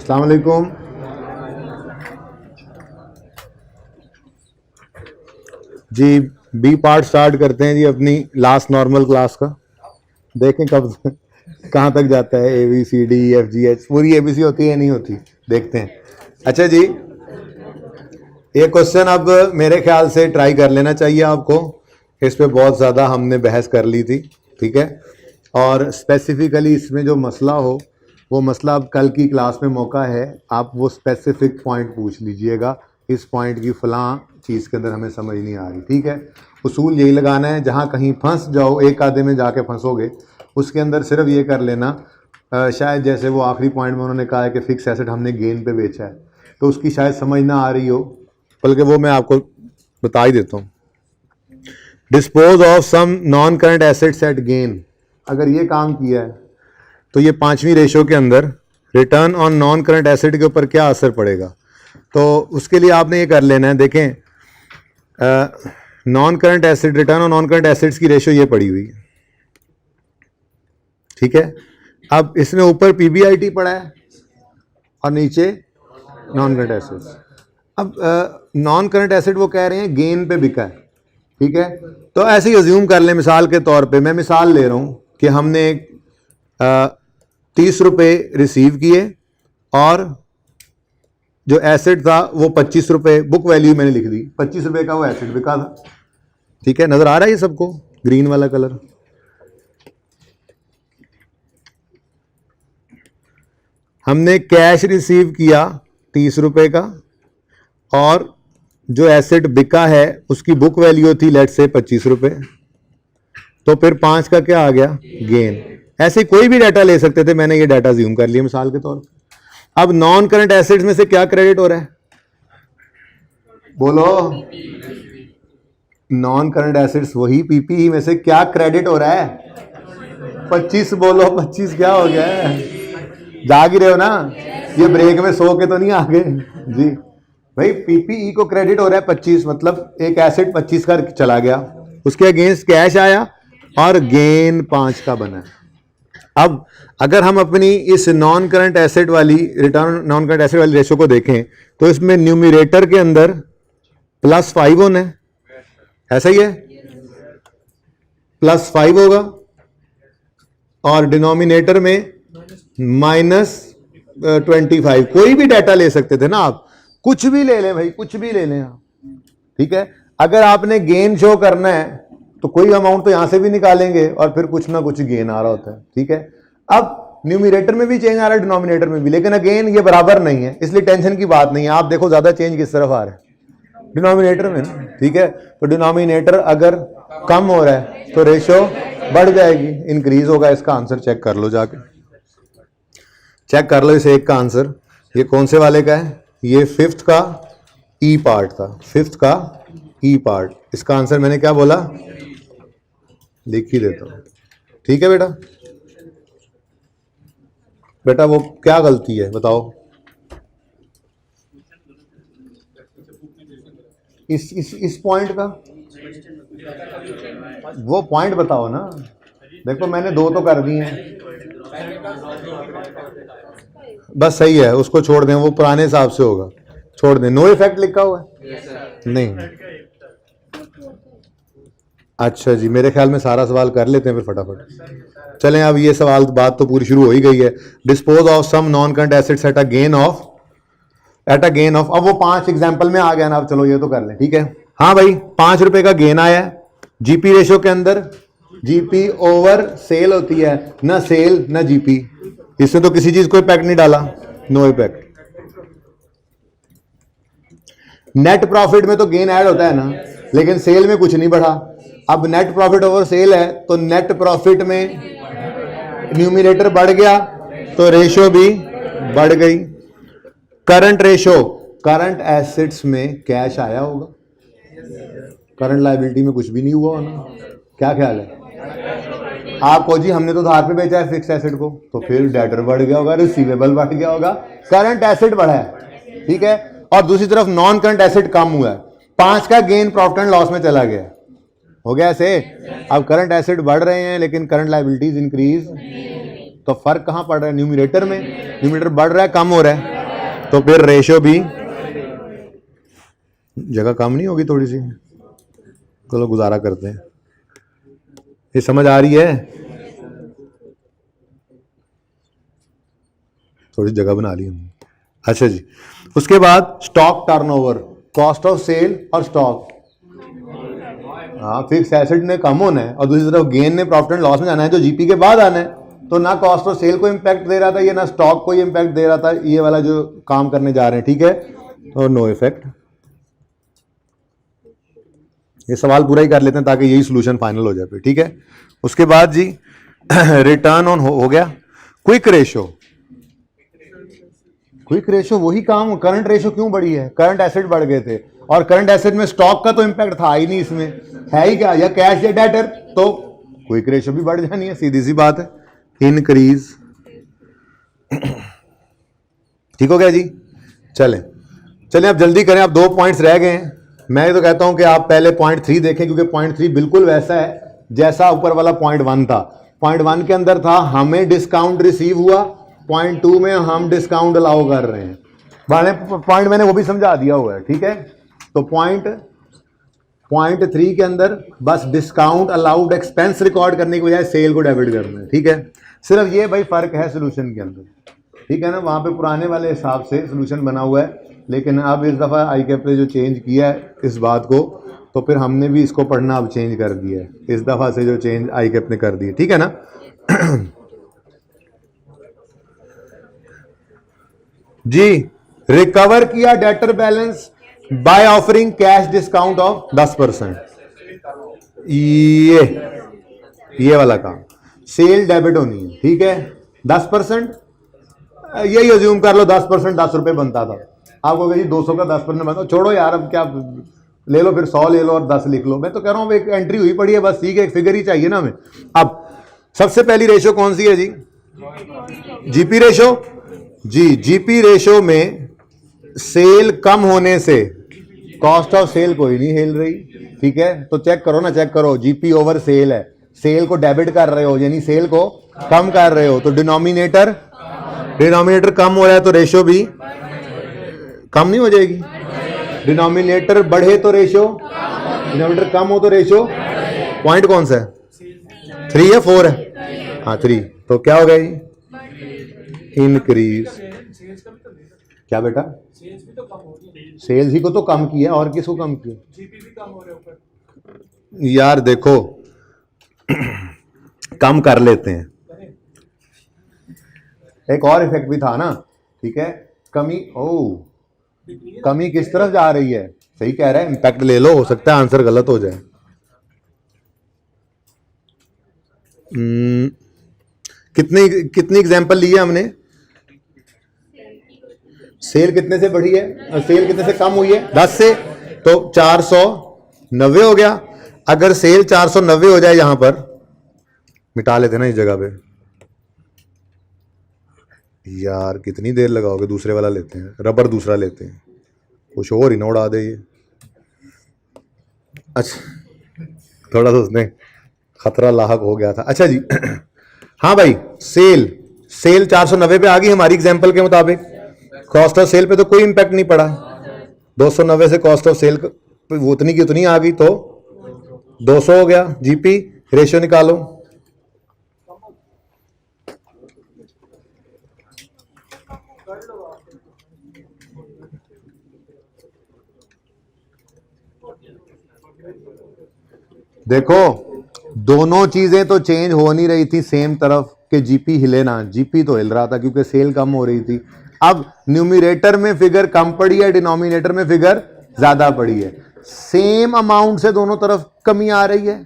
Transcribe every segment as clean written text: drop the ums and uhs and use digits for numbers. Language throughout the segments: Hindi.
अस्सलाम वालेकुम। जी बी पार्ट स्टार्ट करते हैं जी अपनी लास्ट नॉर्मल क्लास का। देखें कब कहाँ तक जाता है। A B C D F G H पूरी ABC होती है या नहीं होती, देखते हैं। अच्छा जी, ये क्वेश्चन अब मेरे ख्याल से ट्राई कर लेना चाहिए आपको। इस पे बहुत ज़्यादा हमने बहस कर ली थी, ठीक है। और स्पेसिफिकली इसमें जो मसला हो वो मसला अब कल की क्लास में मौका है, आप वो स्पेसिफिक पॉइंट पूछ लीजिएगा। इस पॉइंट की फ़लाँ चीज़ के अंदर हमें समझ नहीं आ रही, ठीक है। उसूल यही लगाना है, जहाँ कहीं फंस जाओ, एक आधे में जाके फंसोगे, उसके अंदर सिर्फ ये कर लेना। शायद जैसे वो आखिरी पॉइंट में उन्होंने कहा है कि फ़िक्स एसेट हमने गेन पे बेचा है, तो उसकी शायद समझ ना आ रही हो, बल्कि वो मैं आपको बता ही देता हूँ। Dispose of some non current assets at gain, अगर ये काम किया है तो ये पांचवी रेशो के अंदर return on non current asset के ऊपर क्या असर पड़ेगा। तो उसके लिए आपने ये कर लेना है। देखें, non current asset, return on non current assets की रेशो ये पड़ी हुई है, ठीक है। अब इसमें ऊपर PBIT पड़ा है और नीचे नॉन करंट एसेट्स। अब नॉन करंट एसेट वो कह रहे हैं गेन पे बिका है, ठीक है। तो ऐसे ही अज्यूम कर लें, मिसाल के तौर पे मैं मिसाल ले रहा हूँ कि हमने 30 रुपये रिसीव किए और जो एसेट था वो 25 रुपये, बुक वैल्यू मैंने लिख दी, 25 रुपये का वो एसेट बिका था, ठीक है। नज़र आ रहा है ये सबको, ग्रीन वाला कलर। हमने कैश रिसीव किया 30 रुपये का और जो एसेट बिका है उसकी बुक वैल्यू थी लेट्स से 25 रुपये, तो फिर 5 का क्या आ गया, गेन। ऐसे कोई भी डाटा ले सकते थे, मैंने ये डाटा ज्यूम कर लिया मिसाल के तौर पे। अब नॉन करंट एसेट्स में से क्या क्रेडिट हो रहा है, बोलो। नॉन करंट एसेट्स वही PPE में से क्या क्रेडिट हो रहा है, 25। बोलो 25 क्या हो गया है, जाग ही रहे हो ना, ये ब्रेक में सो के तो नहीं आ गए जी भाई। PPE को क्रेडिट हो रहा है 25, मतलब एक एसेट 25 का चला गया, उसके अगेंस्ट कैश आया और गेन 5 का बना। अब अगर हम अपनी इस नॉन करंट एसेट वाली, रिटर्न नॉन करंट एसेट वाली रेशो को देखें तो इसमें न्यूमरेटर के अंदर +5 होना है, ऐसा ही है, +5 होगा, और डिनोमिनेटर में -25। कोई भी डाटा ले सकते थे ना आप, कुछ भी ले लें भाई, कुछ भी ले लें आप, ठीक है। अगर आपने गेन शो करना है तो कोई अमाउंट तो यहां से भी निकालेंगे और फिर कुछ ना कुछ गेन आ रहा होता है, ठीक है। अब न्यूमरेटर में भी चेंज आ रहा है, डिनोमिनेटर में भी, लेकिन अगेन ये बराबर नहीं है, इसलिए टेंशन की बात नहीं है। आप देखो ज्यादा चेंज किस तरफ आ रहा है, डिनोमिनेटर में, ठीक है। तो डिनोमिनेटर अगर कम हो रहा है तो रेशो बढ़ जाएगी, इंक्रीज होगा। इसका आंसर चेक कर लो, जाके चेक कर लो इस एक का आंसर। ये कौन से वाले का है, ये 5th का E पार्ट था, 5th का E पार्ट। इसका आंसर मैंने क्या बोला, लिख ही देता हूं, ठीक है बेटा। बेटा वो क्या गलती है बताओ, इस पॉइंट का वो पॉइंट बताओ ना। देखो मैंने 2 तो कर दिए हैं, बस सही है, उसको छोड़ दें, वो पुराने हिसाब से होगा, छोड़ दें। नो इफेक्ट लिखा हुआ है नहीं। अच्छा जी, मेरे ख्याल में सारा सवाल कर लेते हैं फिर फटाफट। चलें, अब ये सवाल बात तो पूरी शुरू हो ही गई है। Dispose of some non current assets at a gain of, अब वो 5 एग्जांपल में आ गया ना। अब चलो ये तो कर लें, ठीक है। हाँ भाई, 5 रुपए का गेन आया है। GP रेशो के अंदर GP ओवर सेल होती है, ना सेल ना GP, इसमें तो किसी चीज को इफेक्ट नहीं डाला, नो इफेक्ट। नेट प्रॉफिट में तो गेन ऐड होता है ना, लेकिन सेल में कुछ नहीं बढ़ा। अब नेट प्रॉफिट ओवर सेल है तो नेट प्रॉफिट में न्यूमरेटर बढ़ गया तो रेशो भी बढ़ गई। करंट रेशो, करंट एसेट्स में कैश आया होगा, करंट लायबिलिटी में कुछ भी नहीं हुआ होना, क्या ख्याल है आपको जी। हमने तो उधार पे बेचा है फिक्स एसेट को, तो फिर डेटर बढ़ गया होगा, रिसीवेबल बढ़ गया होगा, करंट एसेट बढ़ा है, ठीक है। और दूसरी तरफ नॉन करंट एसेट कम हुआ है, 5 का गेन प्रॉफिट एंड लॉस में चला गया, हो गया ऐसे। अब करंट एसेट बढ़ रहे हैं लेकिन करंट लायबिलिटीज इंक्रीज, तो फर्क कहां पड़ रहा है, न्यूमरेटर में। न्यूमरेटर बढ़ रहा है कम हो रहा है, तो फिर रेशो भी, जगह कम नहीं होगी थोड़ी सी? चलो गुजारा करते हैं। ये समझ आ रही है? थोड़ी जगह बना ली हमने। अच्छा जी, उसके बाद stock turnover, cost of sale और स्टॉक। हाँ, फिक्स एसेट ने कम होना है और दूसरी तरफ गेन ने प्रॉफिट एंड लॉस में जाना है, जो जीपी के बाद आना है। तो ना कॉस्ट ऑफ सेल को इम्पैक्ट दे रहा था ये, ना स्टॉक को इम्पैक्ट दे रहा था ये वाला जो काम करने जा रहे हैं, ठीक है? और नो इफेक्ट। ये सवाल पूरा ही कर लेते हैं ताकि यही सोल्यूशन फाइनल हो जाए फिर, ठीक है? उसके बाद जी रिटर्न ऑन हो गया। क्विक रेशो, क्विक रेशो वही काम। करंट रेशो क्यों बढ़ी है? करंट एसेट बढ़ गए थे और करंट एसेट में स्टॉक का तो इंपैक्ट था ही नहीं, इसमें है ही क्या? या कैश या डेटर, तो क्विक रेशो भी बढ़ जानी है, सीधी सी बात है। इंक्रीज, ठीक हो गया जी? चलें चलें, अब जल्दी करें, अब 2 पॉइंट्स रह गए हैं। मैं तो कहता हूं कि आप पहले पॉइंट 3 देखें, क्योंकि पॉइंट 3 बिल्कुल वैसा है जैसा ऊपर वाला पॉइंट 1 था। पॉइंट 1 के अंदर था हमें डिस्काउंट रिसीव हुआ, पॉइंट 2 में हम डिस्काउंट अलाउ कर रहे हैं। पॉइंट मैंने वो भी समझा दिया हुआ है, ठीक है? तो पॉइंट 3 के अंदर बस डिस्काउंट अलाउड एक्सपेंस रिकॉर्ड करने की बजाय सेल को डेबिट करना है, ठीक है? सिर्फ ये भाई फर्क है सोल्यूशन के अंदर, ठीक है ना? वहां पे पुराने वाले हिसाब से सोल्यूशन बना हुआ है, लेकिन अब इस दफ़ा आई कैप ने जो चेंज किया है इस बात को, तो फिर हमने भी इसको पढ़ना अब चेंज कर दिया है, इस दफ़ा से जो चेंज आई कैप ने कर दी है, ठीक है ना? जी, रिकवर किया debtor balance by offering cash discount of 10%। ये वाला काम, सेल डेबिट होनी है, ठीक है? 10%, यही अज्यूम कर लो 10% 10 रुपए बनता था। आपको कहिए 200 का 10% बनता, छोड़ो यार, अब क्या ले लो, फिर 100 ले लो और 10 लिख लो। मैं तो कह रहा हूं एक एंट्री हुई पड़ी है, बस ठीक है, एक फिगर ही चाहिए ना हमें। अब सबसे पहली रेशो कौन सी है जी? GP ratio. जी, जीपी रेशो में सेल कम होने से कॉस्ट ऑफ सेल कोई नहीं हिल रही, ठीक है? तो चेक करो ना, चेक करो, जीपी ओवर सेल है, सेल को डेबिट कर रहे हो यानी सेल को कम कर रहे हो, तो डिनोमिनेटर कम हो रहा है तो रेशो भी कम नहीं हो जाएगी? डिनोमिनेटर बढ़े तो रेशो, डिनोमिनेटर कम हो तो रेशो। पॉइंट कौन सा है? 3 है 4 है? हाँ 3, तो क्या हो गया जी? इंक्रीज। क्या बेटा? सेल्स ही को तो कम किया, और किसको कम किया? यार देखो कम कर लेते हैं, एक और इफेक्ट भी था ना, ठीक है? कमी किस तरफ जा रही है? सही कह रहा है, इंपैक्ट ले लो, हो सकता है आंसर गलत हो जाए। कितनी एग्जांपल ली है हमने? सेल कितने से बढ़ी है और सेल कितने से कम हुई है? 10 से, तो 490 हो गया। अगर सेल 490 हो जाए, यहां पर मिटा लेते ना इस जगह पे। यार कितनी देर लगाओगे? दूसरे वाला लेते हैं, रबर दूसरा लेते हैं, कुछ और ही ना उड़ा दे ये। अच्छा, थोड़ा सा उसने खतरा लाहक हो गया था। अच्छा जी हाँ भाई, सेल 490 पे आ गई हमारी एग्जांपल के मुताबिक। कॉस्ट ऑफ सेल पे तो कोई इंपैक्ट नहीं पड़ा, 290 से कॉस्ट ऑफ सेल वो उतनी की उतनी आ गई, तो 200 हो गया। जीपी रेशियो निकालो। देखो दोनों चीजें तो चेंज हो नहीं रही थी सेम तरफ के, जीपी हिले ना, जीपी तो हिल रहा था क्योंकि सेल कम हो रही थी। अब न्यूमरेटर में फिगर कम पड़ी है, डिनोमिनेटर में फिगर ज्यादा पड़ी है, सेम अमाउंट से दोनों तरफ कमी आ रही है।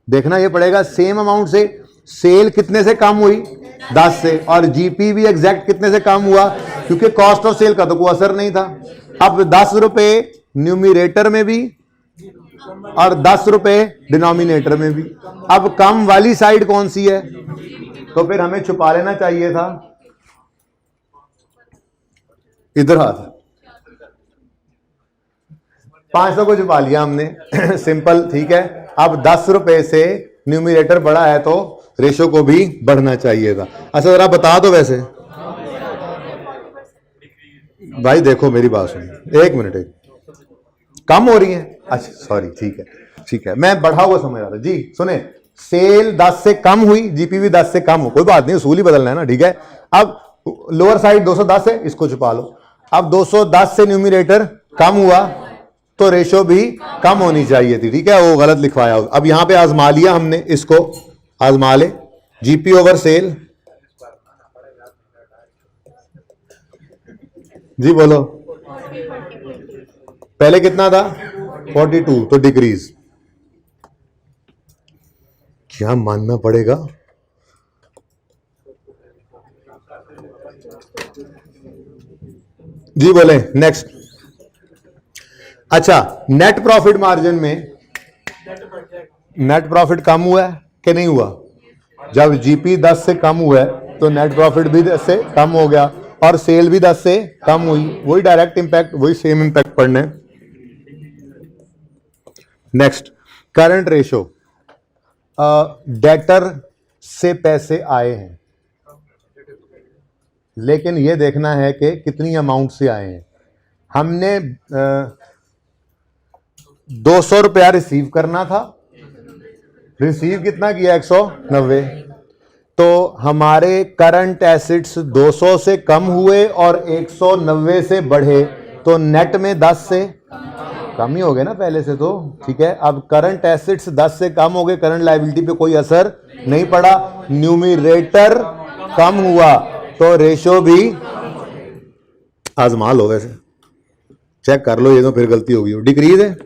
देखना ये पड़ेगा सेम अमाउंट से सेल कितने से कम हुई? 10 से, और जीपी भी एग्जैक्ट कितने से कम हुआ? क्योंकि कॉस्ट ऑफ सेल का तो कोई असर नहीं था। अब 10 रुपए न्यूमरेटर में भी और 10 रुपए डिनोमिनेटर में भी। अब कम वाली साइड कौन सी है? तो फिर हमें छुपा लेना चाहिए था इधर हाथ, 500 को छुपा लिया हमने सिंपल, ठीक है। अब 10 रुपए से न्यूमरेटर बड़ा है तो रेशो को भी बढ़ना चाहिए था। अच्छा जरा बता दो, वैसे भाई देखो मेरी बात सुनो, एक मिनट, कम हो रही है, अच्छा सॉरी, ठीक है ठीक है, मैं बढ़ा हुआ समझ रहा था जी। सुने, सेल 10 से कम हुई, जीपी भी 10 से कम हो, कोई बात नहीं, उसूल ही बदलना है ना, ठीक है। अब लोअर साइड 210 है, इसको छुपा लो। अब 210 से न्यूमरेटर कम हुआ तो रेशो भी कम होनी चाहिए थी, ठीक है, वो गलत लिखवाया। अब यहां पे आजमा लिया हमने, इसको आजमा ले, जीपी ओवर सेल। जी बोलो, पहले कितना था 42, तो डिक्रीज, क्या मानना पड़ेगा, जी बोले नेक्स्ट। अच्छा, नेट प्रॉफिट मार्जिन में नेट प्रॉफिट कम हुआ है कि नहीं हुआ? जब जीपी 10 से कम हुआ है तो नेट प्रॉफिट भी 10 से कम हो गया और सेल भी 10 से कम हुई, वही डायरेक्ट इंपैक्ट, वही सेम इंपैक्ट पढ़ना है। नेक्स्ट, करंट रेशो, डेटर से पैसे आए हैं, लेकिन यह देखना है कि कितनी अमाउंट से आए हैं। हमने 200 रुपया रिसीव करना था, रिसीव कितना किया 190, तो हमारे करंट एसेट्स 200 से कम हुए और 190 से बढ़े, तो नेट में 10 से कम ही हो गए ना पहले से, तो ठीक है। अब करंट एसेट्स 10 से कम हो गए, करंट लायबिलिटी पे कोई असर नहीं पड़ा, न्यूमरेटर कम हुआ तो रेशो भी, आजमा लो, वैसे चेक कर लो, ये तो फिर गलती होगी, डिक्रीज है।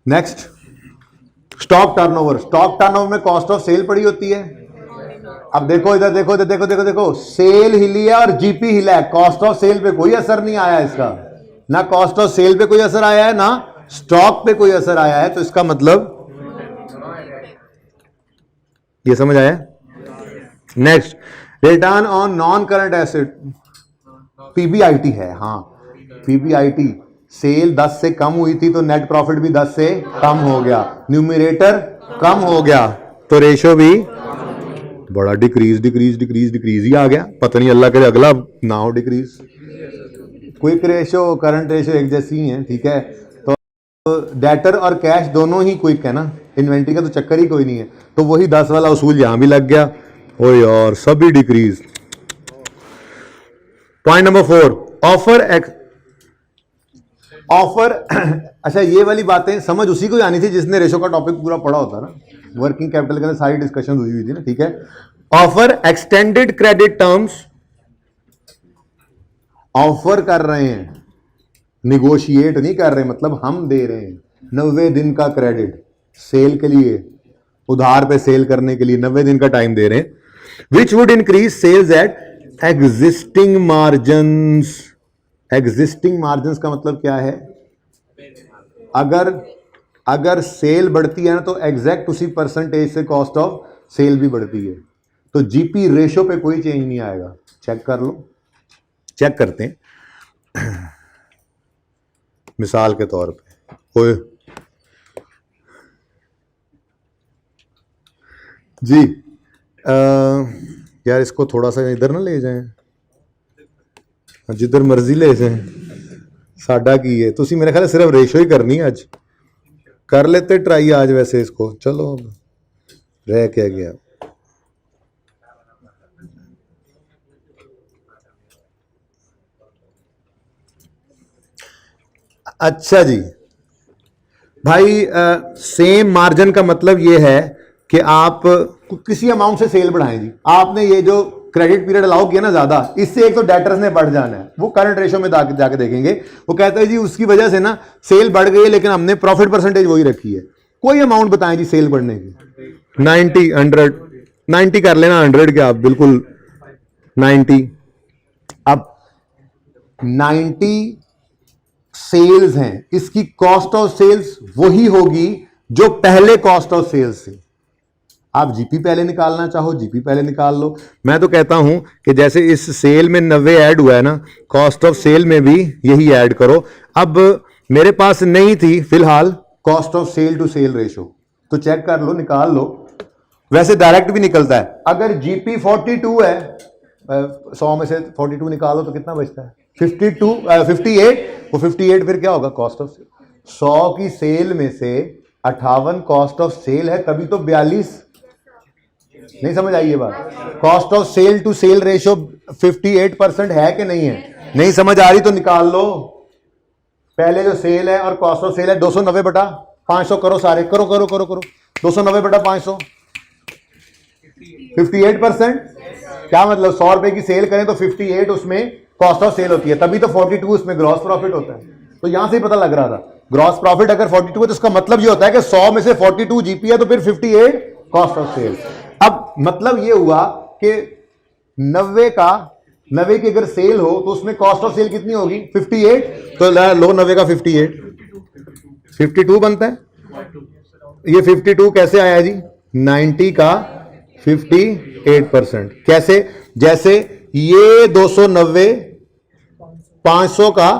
Next, stock turnover, stock turnover में कॉस्ट ऑफ सेल पड़ी होती है। अब देखो इधर, देखो इधर, देखो देखो देखो, सेल हिली है और जीपी हिला है, कॉस्ट ऑफ सेल पे कोई असर नहीं आया इसका, ना कॉस्ट ऑफ सेल पे कोई असर आया है, ना स्टॉक पे कोई असर आया है, तो इसका मतलब ये समझ आया। Next, return on non current asset, PBIT है, हाँ पीबीआईटी, सेल 10 से कम हुई थी तो नेट प्रॉफिट भी 10 से कम हो गया, न्यूमरेटर कम हो गया तो रेशो भी बड़ा डिक्रीज डिक्रीज डिक्रीज डिक्रीज ही आ गया। पता नहीं अल्लाह करे अगला ना हो decrease. Quick ratio current ratio एक जैसी ही है, ठीक है। तो डेटर और कैश दोनों ही क्विक है ना, इन्वेंट्री का तो चक्कर ही कोई नहीं है, तो वही 10 वाला उसूल यहां भी लग गया। ओ यार, सभी डिक्रीज। पॉइंट नंबर 4, ऑफर अच्छा, ये वाली बातें समझ उसी को आनी थी जिसने रेशो का टॉपिक पूरा पढ़ा होता ना, वर्किंग कैपिटल के अंदर सारी डिस्कशन हुई थी ना, ठीक है। Offer extended credit terms, offer कर रहे हैं, निगोशिएट नहीं कर रहे, मतलब हम दे रहे हैं 90 दिन का क्रेडिट सेल के लिए, उधार पे सेल करने के लिए 90 दिन का टाइम दे रहे हैं, which would increase sales at existing margins. Existing margins का मतलब क्या है? अगर सेल बढ़ती है ना तो एग्जैक्ट उसी परसेंटेज से कॉस्ट ऑफ सेल भी बढ़ती है, तो जीपी रेशो पे कोई चेंज नहीं आएगा। चेक कर लो, चेक करते हैं मिसाल के तौर पे, कोई जी यार इसको थोड़ा सा इधर ना ले जाएं, जिधर मर्जी ले जाएं, साडा की है, तुसी मेरे ख्याल सिर्फ रेशो ही करनी है, आज कर लेते ट्राई आज वैसे इसको, चलो रह क्या गया। अच्छा जी भाई, सेम मार्जिन का मतलब ये है कि आप किसी अमाउंट से सेल बढ़ाएं जी। आपने ये जो क्रेडिट पीरियड अलाउ किया ना ज्यादा, इससे एक तो डेटर्स ने बढ़ जाना है, वो करंट रेशो में जाके देखेंगे, वो कहता है जी उसकी वजह से ना सेल बढ़ गई है लेकिन हमने प्रॉफिट परसेंटेज वही रखी है। कोई अमाउंट बताएं जी सेल बढ़ने की, 90, 100, 90 कर लेना, 100 क्या, बिल्कुल 90। अब 90 सेल्स हैं, इसकी कॉस्ट ऑफ सेल्स वही होगी जो पहले कॉस्ट ऑफ सेल्स थी। आप जीपी पहले निकालना चाहो जीपी पहले निकाल लो। मैं तो कहता हूं कि जैसे इस सेल में 90 ऐड हुआ है ना, कॉस्ट ऑफ सेल में भी यही ऐड करो। अब मेरे पास नहीं थी फिलहाल cost of sale to sale ratio, तो चेक कर लो, निकाल लो, वैसे डायरेक्ट भी निकलता है। अगर जीपी 42 है, 100 में से 42 निकालो तो कितना बचता है? 58। वो 58 फिर क्या होगा? Cost of cell. 100 की सेल में से 58 कॉस्ट ऑफ सेल है, तभी तो 42। नहीं समझ आई ये बात? Cost of sale to sale ratio 58% है कि नहीं है? नहीं समझ आ रही तो निकाल लो। पहले जो सेल है और कॉस्ट ऑफ सेल है 290 बटा 500 करो, सारे करो करो करो करो 290 बटा 500, 58%। क्या मतलब? 100 रुपए की सेल करें तो 58 उसमें कॉस्ट ऑफ सेल होती है, तभी तो 42 उसमें ग्रॉस प्रॉफिट होता है। तो यहां से ही पता लग रहा था ग्रॉस प्रॉफिट अगर 42 है तो इसका मतलब ये होता है कि 100 में से 42 जीपी है तो फिर 58 कॉस्ट ऑफ सेल। अब मतलब ये हुआ कि 90 की अगर सेल हो तो उसमें कॉस्ट ऑफ सेल कितनी होगी? 58। तो लो 90 का 52 बनता है। ये 52 कैसे आया जी? 90 का 58%। कैसे? जैसे ये 290 500 का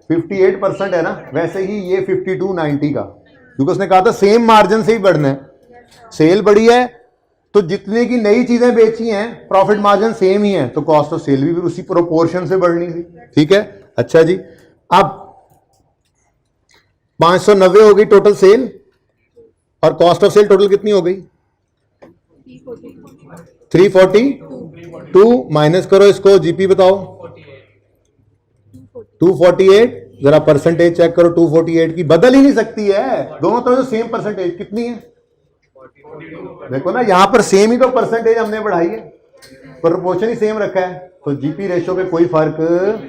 58% है ना, वैसे ही ये 52 90 का, क्योंकि उसने कहा था सेम मार्जिन से ही बढ़ना है। सेल बढ़ी है तो जितने की नई चीजें बेची हैं प्रॉफिट मार्जिन सेम ही है, तो कॉस्ट ऑफ सेल भी उसी प्रोपोर्शन से बढ़नी थी। ठीक है, अच्छा जी। अब 590 हो गई टोटल सेल और कॉस्ट ऑफ सेल टोटल कितनी हो गई? 342 माइनस करो इसको, जीपी बताओ। 248। जरा परसेंटेज चेक करो 248 की, बदल ही नहीं सकती है, दोनों तरफ सेम परसेंटेज कितनी है देखो ना, यहां पर सेम ही तो परसेंटेज हमने बढ़ाई है, प्रोपोर्शन ही सेम रखा है, तो जीपी रेशियो पे कोई फर्क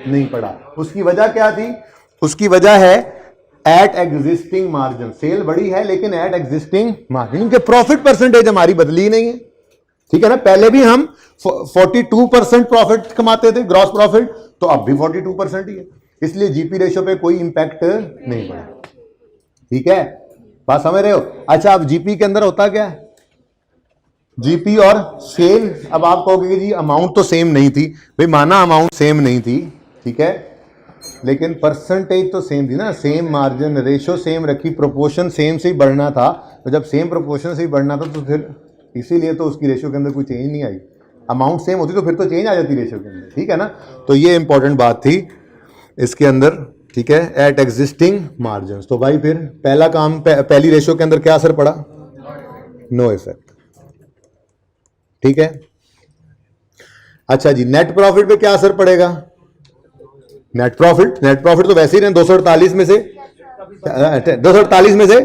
नहीं पड़ा। उसकी वजह क्या थी? उसकी वजह है एट एग्जिस्टिंग मार्जिन। सेल बड़ी है लेकिन एट एग्जिस्टिंग मार्जिन, क्योंकि प्रॉफिट परसेंटेज हमारी बदली नहीं है। ठीक है ना, पहले भी हम 42% प्रॉफिट कमाते थे ग्रॉस प्रॉफिट, तो अब भी 42% ही है, इसलिए जीपी रेशियो पे कोई इंपैक्ट नहीं पड़ा। ठीक है, बात समझ रहे हो? अच्छा, अब जीपी के अंदर होता क्या है? जीपी और सेल, अब आप कहोगे कि जी अमाउंट तो सेम नहीं थी, भाई माना अमाउंट सेम नहीं थी, ठीक है, लेकिन परसेंटेज तो सेम थी ना, सेम मार्जिन, रेशियो सेम रखी, प्रोपोर्शन सेम से ही बढ़ना था। तो जब सेम प्रोपोर्शन से ही बढ़ना था तो फिर इसीलिए तो उसकी रेशियो के अंदर कोई चेंज नहीं आई। अमाउंट सेम होती तो फिर तो चेंज आ जाती रेशियो के अंदर। ठीक है ना, तो ये इंपॉर्टेंट बात थी इसके अंदर। ठीक है, एट एग्जिस्टिंग मार्जिन। तो भाई फिर पहला काम, पहली रेशियो के अंदर क्या असर पड़ा? No effect. ठीक है, अच्छा जी, नेट प्रॉफिट पे क्या असर पड़ेगा? नेट प्रॉफिट तो वैसे ही रहे 248 में से 248 में से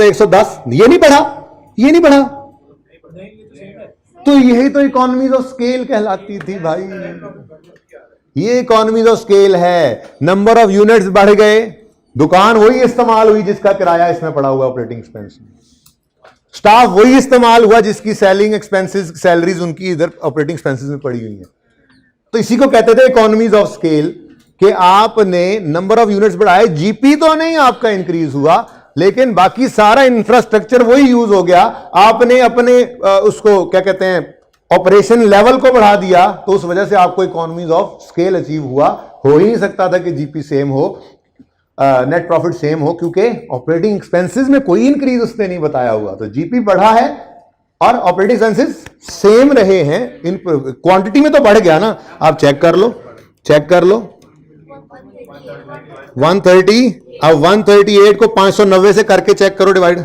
110, ये नहीं बढ़ा, तो यही तो इकोनॉमीज ऑफ स्केल कहलाती थी भाई। ये इकोनॉमीज ऑफ स्केल है, नंबर ऑफ यूनिट्स बढ़ गए, दुकान वही इस्तेमाल हुई जिसका किराया इसमें पड़ा हुआ ऑपरेटिंग एक्सपेंस में, स्टाफ वही इस्तेमाल हुआ जिसकी सेलिंग एक्सपेंसेस, सैलरीज उनकी इधर ऑपरेटिंग एक्सपेंसेस में पड़ी हुई है। तो इसी को कहते थे इकोनॉमीज ऑफ स्केल, कि आपने नंबर ऑफ यूनिट्स बढ़ाए, जीपी तो नहीं आपका इंक्रीज हुआ, लेकिन बाकी सारा इंफ्रास्ट्रक्चर वही यूज हो गया, आपने अपने उसको क्या कहते हैं ऑपरेशन लेवल को बढ़ा दिया, तो उस वजह से आपको इकोनॉमीज ऑफ स्केल अचीव हुआ। हो ही नहीं सकता था कि जीपी सेम हो, नेट प्रॉफिट सेम हो, क्योंकि ऑपरेटिंग एक्सपेंसेस में कोई इंक्रीज उसने नहीं बताया हुआ। तो जीपी बढ़ा है और ऑपरेटिंग एक्सपेंसेस सेम रहे हैं, इन क्वांटिटी में तो बढ़ गया ना, आप चेक कर लो 130। अब 138 को 590 से करके चेक करो, डिवाइड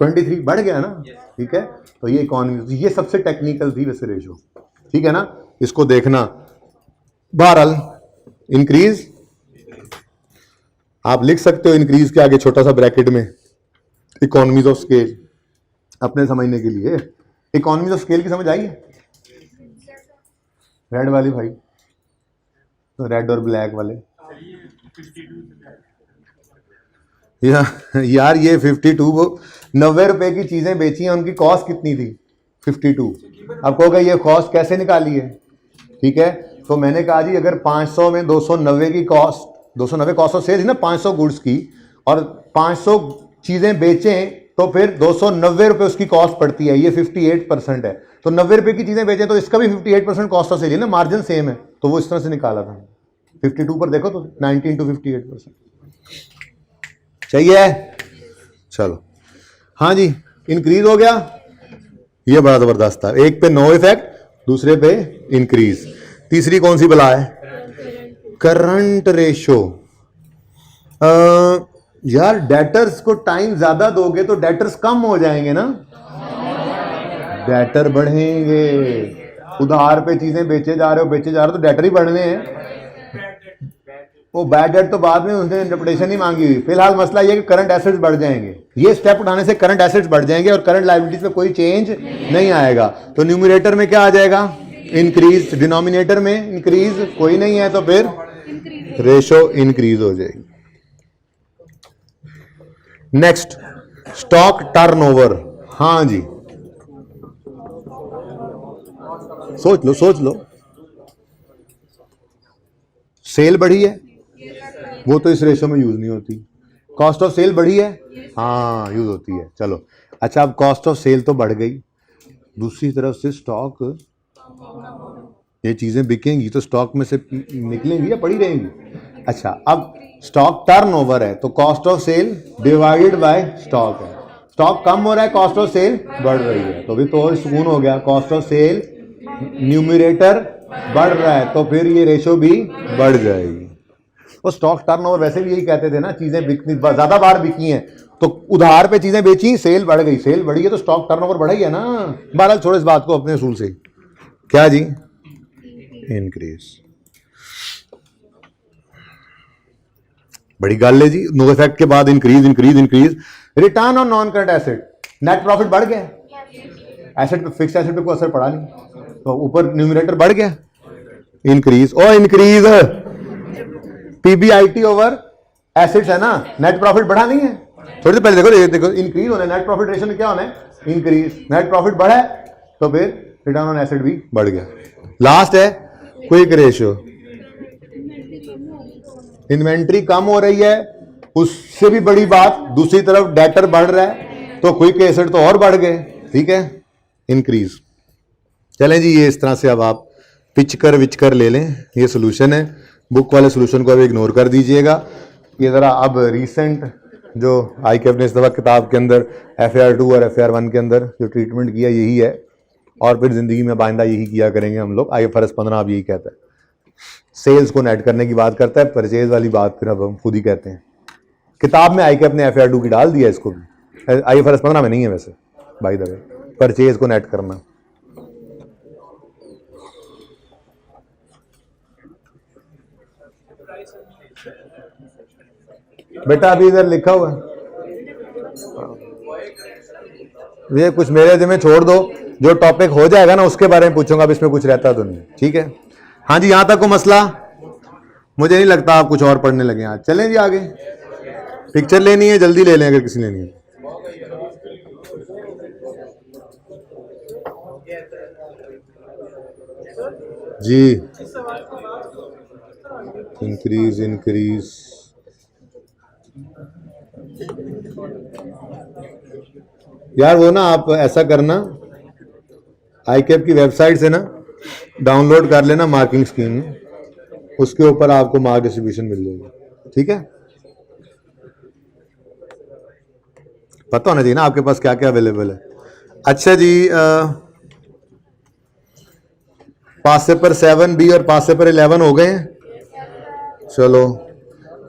23 बढ़ गया ना। ठीक है, तो ये इकोनॉमी, ये सबसे टेक्निकल थी वैसे रेशो। ठीक है ना, इसको देखना। बहरहाल इंक्रीज आप लिख सकते हो, इंक्रीज के आगे छोटा सा ब्रैकेट में इकोनॉमीज ऑफ स्केल, अपने समझने के लिए। इकोनॉमीज ऑफ स्केल की समझ आई है? रेड वाली भाई, तो रेड और ब्लैक वाले यार ये 52 90 रुपए की चीजें बेची हैं, उनकी कॉस्ट कितनी थी? 52। अब कहोगे ये कॉस्ट कैसे निकाली है? ठीक है, तो मैंने कहा जी अगर 500 में 290 की कॉस्ट, 290 कॉस्ट ऑफ सेल ना 500 गुड्स की, और 500 चीजें बेचें तो फिर 290 रुपए उसकी कॉस्ट पड़ती है, ये 58% है। तो 90 रुपए की चीजें बेचें तो इसका भी 58% कॉस्ट ऑफ सेल है ना, मार्जिन सेम है, तो वो इस तरह से निकाला था। 52 पर देखो तो 90 × 58%। चाहिए? चलो, हाँ जी, इंक्रीज हो गया, ये बड़ा जबरदस्त था। एक पे नो इफेक्ट, दूसरे पे इंक्रीज। तीसरी कौन सी बला है? Current ratio. यार डेटर्स को टाइम ज्यादा दोगे तो डेटर्स कम हो जाएंगे ना, डेटर बढ़ेंगे। उधार पे चीजें बेचे जा रहे हो तो डेटर ही बढ़ने हैं। वो बैड डेट तो बाद में उसने इंटरप्रिटेशन ही मांगी हुई। फिलहाल मसला ये कि करंट एसेट्स बढ़ जाएंगे। ये स्टेप उठाने से करंट एसेट्स बढ़ जाएंगे और करंट लायबिलिटीज में कोई चेंज नहीं आएगा। तो न्यूमरेटर में क्या आ जाएगा? इंक्रीज। डिनोमिनेटर में इंक्रीज कोई नहीं है तो फिर रेशो इंक्रीज हो जाएगी। Next, stock turnover. हाँ जी, सोच लो। सेल बढ़ी है, वो तो इस रेशो में यूज नहीं होती। कॉस्ट ऑफ सेल बढ़ी है, हाँ यूज होती है। चलो अच्छा, अब कॉस्ट ऑफ सेल तो बढ़ गई, दूसरी तरफ से स्टॉक, ये चीजें बिकेंगी तो स्टॉक में से निकलेंगी या पड़ी रहेंगी? अच्छा, अब स्टॉक टर्नओवर है तो cost of sale divided by stock है। स्टॉक कम हो रहा है, कॉस्ट ऑफ सेल बढ़ रही है, तो भी तो और सुकून हो गया। कॉस्ट ऑफ सेल न्यूमरेटर बढ़ रहा है तो फिर ये रेशो भी बढ़ जाएगी। और स्टॉक टर्नओवर वैसे भी यही कहते थे ना, चीजें बिकनी ज्यादा बार बिकी हैं तो उधार पे चीजें बेची, सेल बढ़ गई, सेल बढ़ी है तो स्टॉक टर्नओवर बढ़ा ही है ना। बहरहाल छोड़ो इस बात को अपने असूल से। क्या जी? इंक्रीज। बड़ी गल है जी, नो इफेक्ट के बाद increase increase increase. Return on non current asset, net profit बढ़ गया, एसेट पे, फिक्स एसेट पे कोई असर पड़ा नहीं तो ऊपर न्यूमरेटर बढ़ गया, इंक्रीज। और इंक्रीज पीबीआईटी ओवर एसेट्स है ना, नेट प्रॉफिट बढ़ा नहीं है। थोड़ी देर पहले देखो इंक्रीज होना है, नेट प्रॉफिट रेशो में क्या होना है? इंक्रीज। नेट प्रॉफिट बढ़ा है तो फिर रिटर्न ऑन एसेट भी बढ़ गया। लास्ट है क्विक रेशियो। इन्वेंट्री कम हो रही है, उससे भी बड़ी बात दूसरी तरफ डेटर बढ़ रहा है तो क्विक एसेट तो और बढ़ गए, ठीक है, इंक्रीज। चलें जी, ये इस तरह से अब आप पिच कर विच कर ले लें, ये सोल्यूशन है। बुक वाले सोल्यूशन को अब इग्नोर कर दीजिएगा। ये ज़रा अब रीसेंट जो ICAP ने इस दफ़ा किताब के अंदर FAR2 और FAR1 के अंदर जो ट्रीटमेंट किया यही है, और फिर ज़िंदगी में बाइंदा यही किया करेंगे हम लोग। IFRS 15 अब यही कहता है, सेल्स को नेट करने की बात करता है, परचेज वाली बात फिर अब हम खुद ही कहते हैं। किताब में ICAP ने FAR2 की डाल दिया, इसको भी IFRS 15 में नहीं है वैसे, बाय द वे, परचेज को नेट करना। बेटा अभी इधर लिखा हुआ है, ये कुछ मेरे जिम्मे छोड़ दो, जो टॉपिक हो जाएगा ना उसके बारे में पूछूंगा, अब इसमें कुछ रहता तो नहीं, ठीक है। हाँ जी, यहां तक को मसला, मुझे नहीं लगता आप कुछ और पढ़ने लगे आज। चलें जी आगे, पिक्चर लेनी है जल्दी ले लें अगर किसी लेनी है जी। इंक्रीज इंक्रीज, यार वो ना आप ऐसा करना, ICAP की वेबसाइट से ना डाउनलोड कर लेना मार्किंग स्कीम, उसके ऊपर आपको मार्क डिस्ट्रीब्यूशन मिल जाएगी, ठीक है। पता होना चाहिए ना आपके पास क्या क्या अवेलेबल है। अच्छा जी, पास पेपर 7B और पास पेपर 11 हो गए हैं। चलो,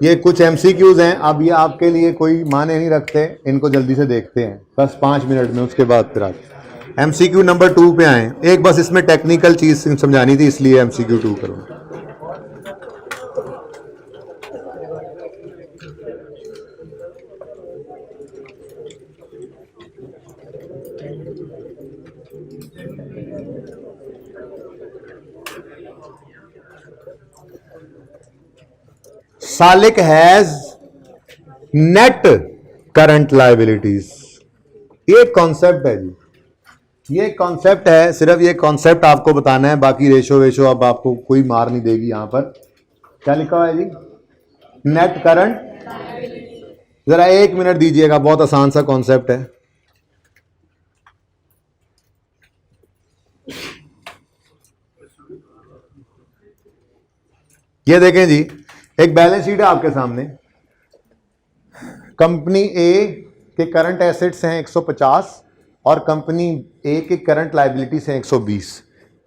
ये कुछ MCQs हैं, अब ये आपके लिए कोई माने नहीं रखते, इनको जल्दी से देखते हैं बस 5 मिनट में, उसके बाद फिर आप MCQ नंबर 2 पे आए। एक बस इसमें टेक्निकल चीज समझानी थी, इसलिए MCQ 2 करूँ। Salik has net current liabilities, ये कॉन्सेप्ट है जी, ये कॉन्सेप्ट है, सिर्फ ये कॉन्सेप्ट आपको बताना है, बाकी रेशो वेशो अब आपको कोई मार नहीं देगी। यहां पर क्या लिखा हुआ है जी? Net current. जरा 1 मिनट दीजिएगा, बहुत आसान सा कॉन्सेप्ट है। ये देखें जी, एक बैलेंस शीट है आपके सामने, कंपनी ए के करंट एसेट्स हैं 150 और कंपनी ए के करंट लायबिलिटीज हैं 120।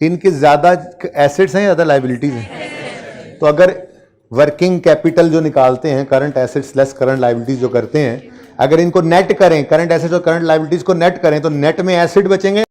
इनके ज्यादा एसेट्स हैं, ज्यादा लाइबिलिटीज हैं? तो अगर वर्किंग कैपिटल जो निकालते हैं, current assets less current liabilities जो करते हैं, अगर इनको नेट करें, करंट एसेट्स और करंट लाइबिलिटीज को नेट करें, तो नेट में एसेट बचेंगे।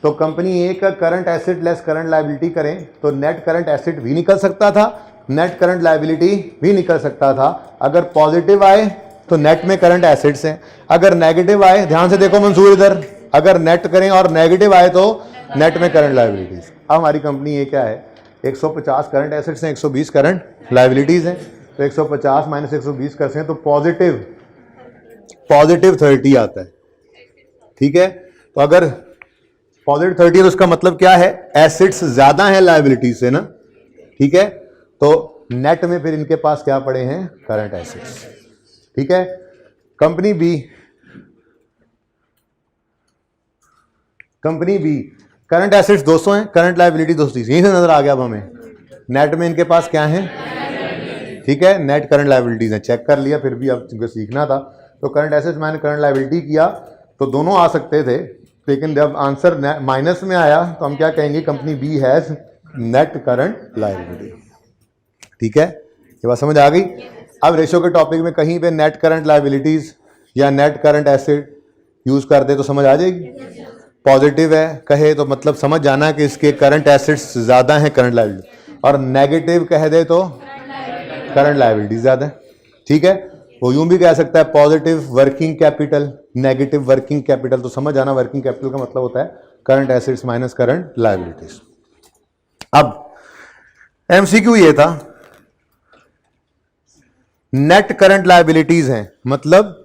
तो कंपनी ए का current asset less current liability करें तो नेट करंट एसेट भी निकल सकता था, नेट करंट लाइबिलिटी भी निकल सकता था। अगर पॉजिटिव आए तो नेट में करंट एसेट्स हैं, अगर नेगेटिव आए, ध्यान से देखो मंसूर इधर, अगर नेट करें और नेगेटिव आए तो नेट में करंट लाइबिलिटीज। अब हमारी कंपनी ये क्या है, 150 करंट एसेट्स हैं, 120 करंट लाइबिलिटीज हैं, तो 150 माइनस 120 करते हैं तो पॉजिटिव 30 आता है। ठीक है, तो अगर पॉजिटिव 30 है तो उसका मतलब क्या है, एसेट्स ज्यादा है लाइबिलिटीज से ना। ठीक है, तो नेट में फिर इनके पास क्या पड़े हैं, करंट एसेट्स। ठीक है, कंपनी बी करंट एसेट्स 200 हैं, करंट लाइबिलिटी 230, यहीं से नजर आ गया अब हमें। नेट में इनके पास क्या है, ठीक है, नेट करंट लाइबिलिटीज हैं, चेक कर लिया, फिर भी अब सीखना था। तो करंट एसेट्स मैंने करंट लाइबिलिटी किया तो दोनों आ सकते थे, लेकिन जब आंसर माइनस में आया तो हम क्या कहेंगे, company B has net current liability. ठीक है, ये बात समझ आ गई। अब रेशो के टॉपिक में कहीं पे नेट करंट लाइबिलिटीज या नेट करंट एसेट यूज कर दे तो समझ आ जाएगी। पॉजिटिव है कहे तो मतलब समझ जाना कि इसके करंट एसेट्स ज्यादा हैं करंट लाइबिलिटी, और नेगेटिव कह दे तो करंट लाइबिलिटी ज्यादा है। ठीक है, वो यूं भी कह सकता है positive working capital, negative working capital, तो समझ जाना वर्किंग कैपिटल का मतलब होता है current assets minus current liabilities. अब एमसीक्यू ये था, नेट करंट लाइबिलिटीज हैं, मतलब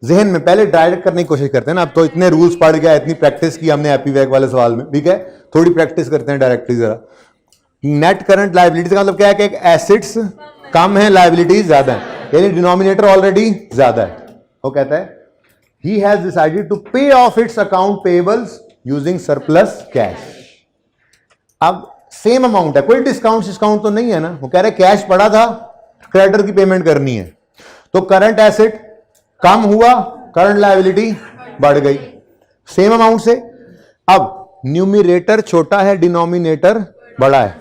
जहन में पहले डायरेक्ट करने की कोशिश करते हैं ना। अब तो इतने रूल्स पढ़ गया, इतनी प्रैक्टिस की हमने एपी वैक वाले सवाल में, ठीक है, थोड़ी प्रैक्टिस करते हैं डायरेक्टली जरा। नेट करंट लाइबिलिटीज का मतलब क्या है कि एसेट्स कम है, लाइबिलिटीज ज्यादा है, यानी डिनोमिनेटर ऑलरेडी ज्यादा है। वो कहता है he has decided to pay off its account payables using surplus cash. अब सेम अमाउंट है, कोई डिस्काउंट तो नहीं है ना, वो कह रहे कैश पड़ा था, क्रेडिटर की पेमेंट करनी है, तो करंट एसेट कम हुआ, करंट लायबिलिटी बढ़ गई सेम अमाउंट से। अब न्यूमिरेटर छोटा है, डिनोमिनेटर बड़ा है,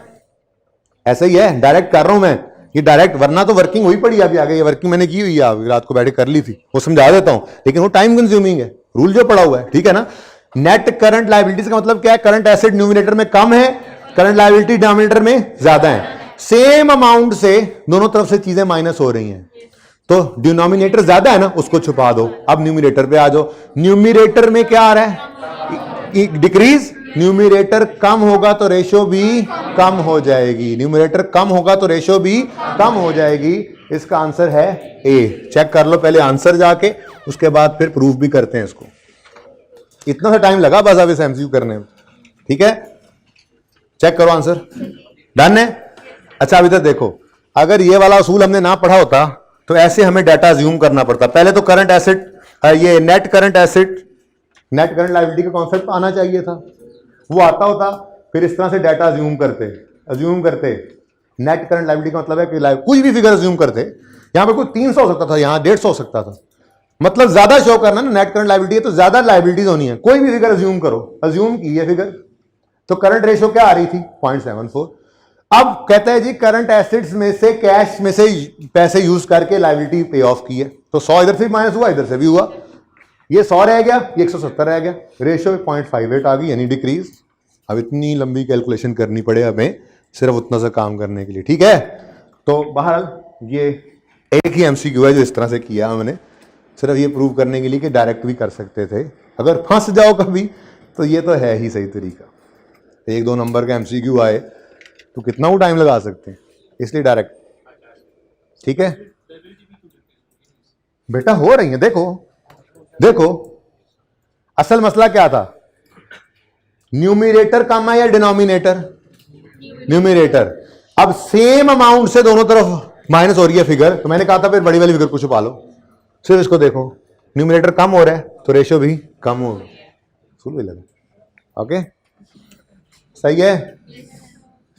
ऐसा ही है, डायरेक्ट कर रहा हूं मैं ये डायरेक्ट, वरना तो वर्किंग हुई पड़ी अभी आगे, ये वर्किंग मैंने की हुई है, अभी रात को बैठे कर ली थी, वो समझा देता हूं, लेकिन वो टाइम कंज्यूमिंग है, रूल जो पड़ा हुआ है, ठीक है ना। नेट करंट लायबिलिटीज का मतलब क्या है, करंट एसेट न्यूमिनेटर में कम है, करंट लायबिलिटी डिनोमिनेटर में ज्यादा है, सेम अमाउंट से दोनों तरफ से चीजें माइनस हो रही हैं, तो डिनोमिनेटर ज्यादा है ना, उसको छुपा दो। अब न्यूमिनेटर पे आ जाओ, न्यूमिनेटर में क्या आ रहा है, डिक्रीज, न्यूमिनेटर कम होगा तो रेशो भी कम हो जाएगी, न्यूमिनेटर कम होगा तो रेशो भी कम हो जाएगी, इसका आंसर है ए। चेक कर लो पहले आंसर जाके, उसके बाद फिर प्रूफ भी करते हैं इसको। इतना सा टाइम लगा बस अब इस एमसीक्यू करने में, ठीक है, चेक करो आंसर, डन है। अच्छा अभी तक देखो, अगर ये वाला असूल हमने ना पढ़ा होता तो ऐसे हमें डाटा अज्यूम करना पड़ता, पहले तो करंट एसेट, ये net current asset, net current liability का कॉन्सेप्ट आना चाहिए था, वो आता होता, फिर इस तरह से डाटा अज्यूम करते। नेट करंट लायबिलिटी का मतलब है कि कुछ भी फिगर अज्यूम करते, यहां पे कोई 300 हो सकता था, यहां 150 हो सकता था, मतलब ज्यादा शो करना ना, नेट करंट लायबिलिटी है तो ज्यादा लायबिलिटीज होनी है, कोई भी फिगर अज्यूम करो, अज्यूम की है फिगर, तो करंट रेशो क्या आ रही थी 0.74। अब कहता है जी करंट एसेट्स में से कैश में से पैसे यूज करके लायबिलिटी पे ऑफ की है, तो 100 इधर से माइनस हुआ, इधर से भी हुआ, ये 100 रह गया, ये 170 रह गया, रेशियो 0.58 आ गई, यानी डिक्रीज। अब इतनी लंबी कैलकुलेशन करनी पड़े हमें सिर्फ उतना सा काम करने के लिए, ठीक है। तो बहरहाल ये एक ही एमसीक्यू है जो इस तरह से किया हमने, सिर्फ ये प्रूव करने के लिए कि डायरेक्ट भी कर सकते थे, अगर फंस जाओ कभी तो ये तो है ही सही तरीका। 1-2 नंबर का एमसीक्यू आए तो कितना वो टाइम लगा सकते हैं, इसलिए डायरेक्ट, ठीक है बेटा, हो रही है, देखो असल मसला क्या था, न्यूमिनेटर कम है या डिनोमिनेटर, न्यूमिनेटर। अब सेम अमाउंट से दोनों तरफ माइनस हो रही है फिगर, तो मैंने कहा था फिर बड़ी वाली फिगर को छुपा लो, सिर्फ इसको देखो, न्यूमिनेटर कम हो रहा है तो रेशियो भी कम होगा, सुन लगा, ओके सही है,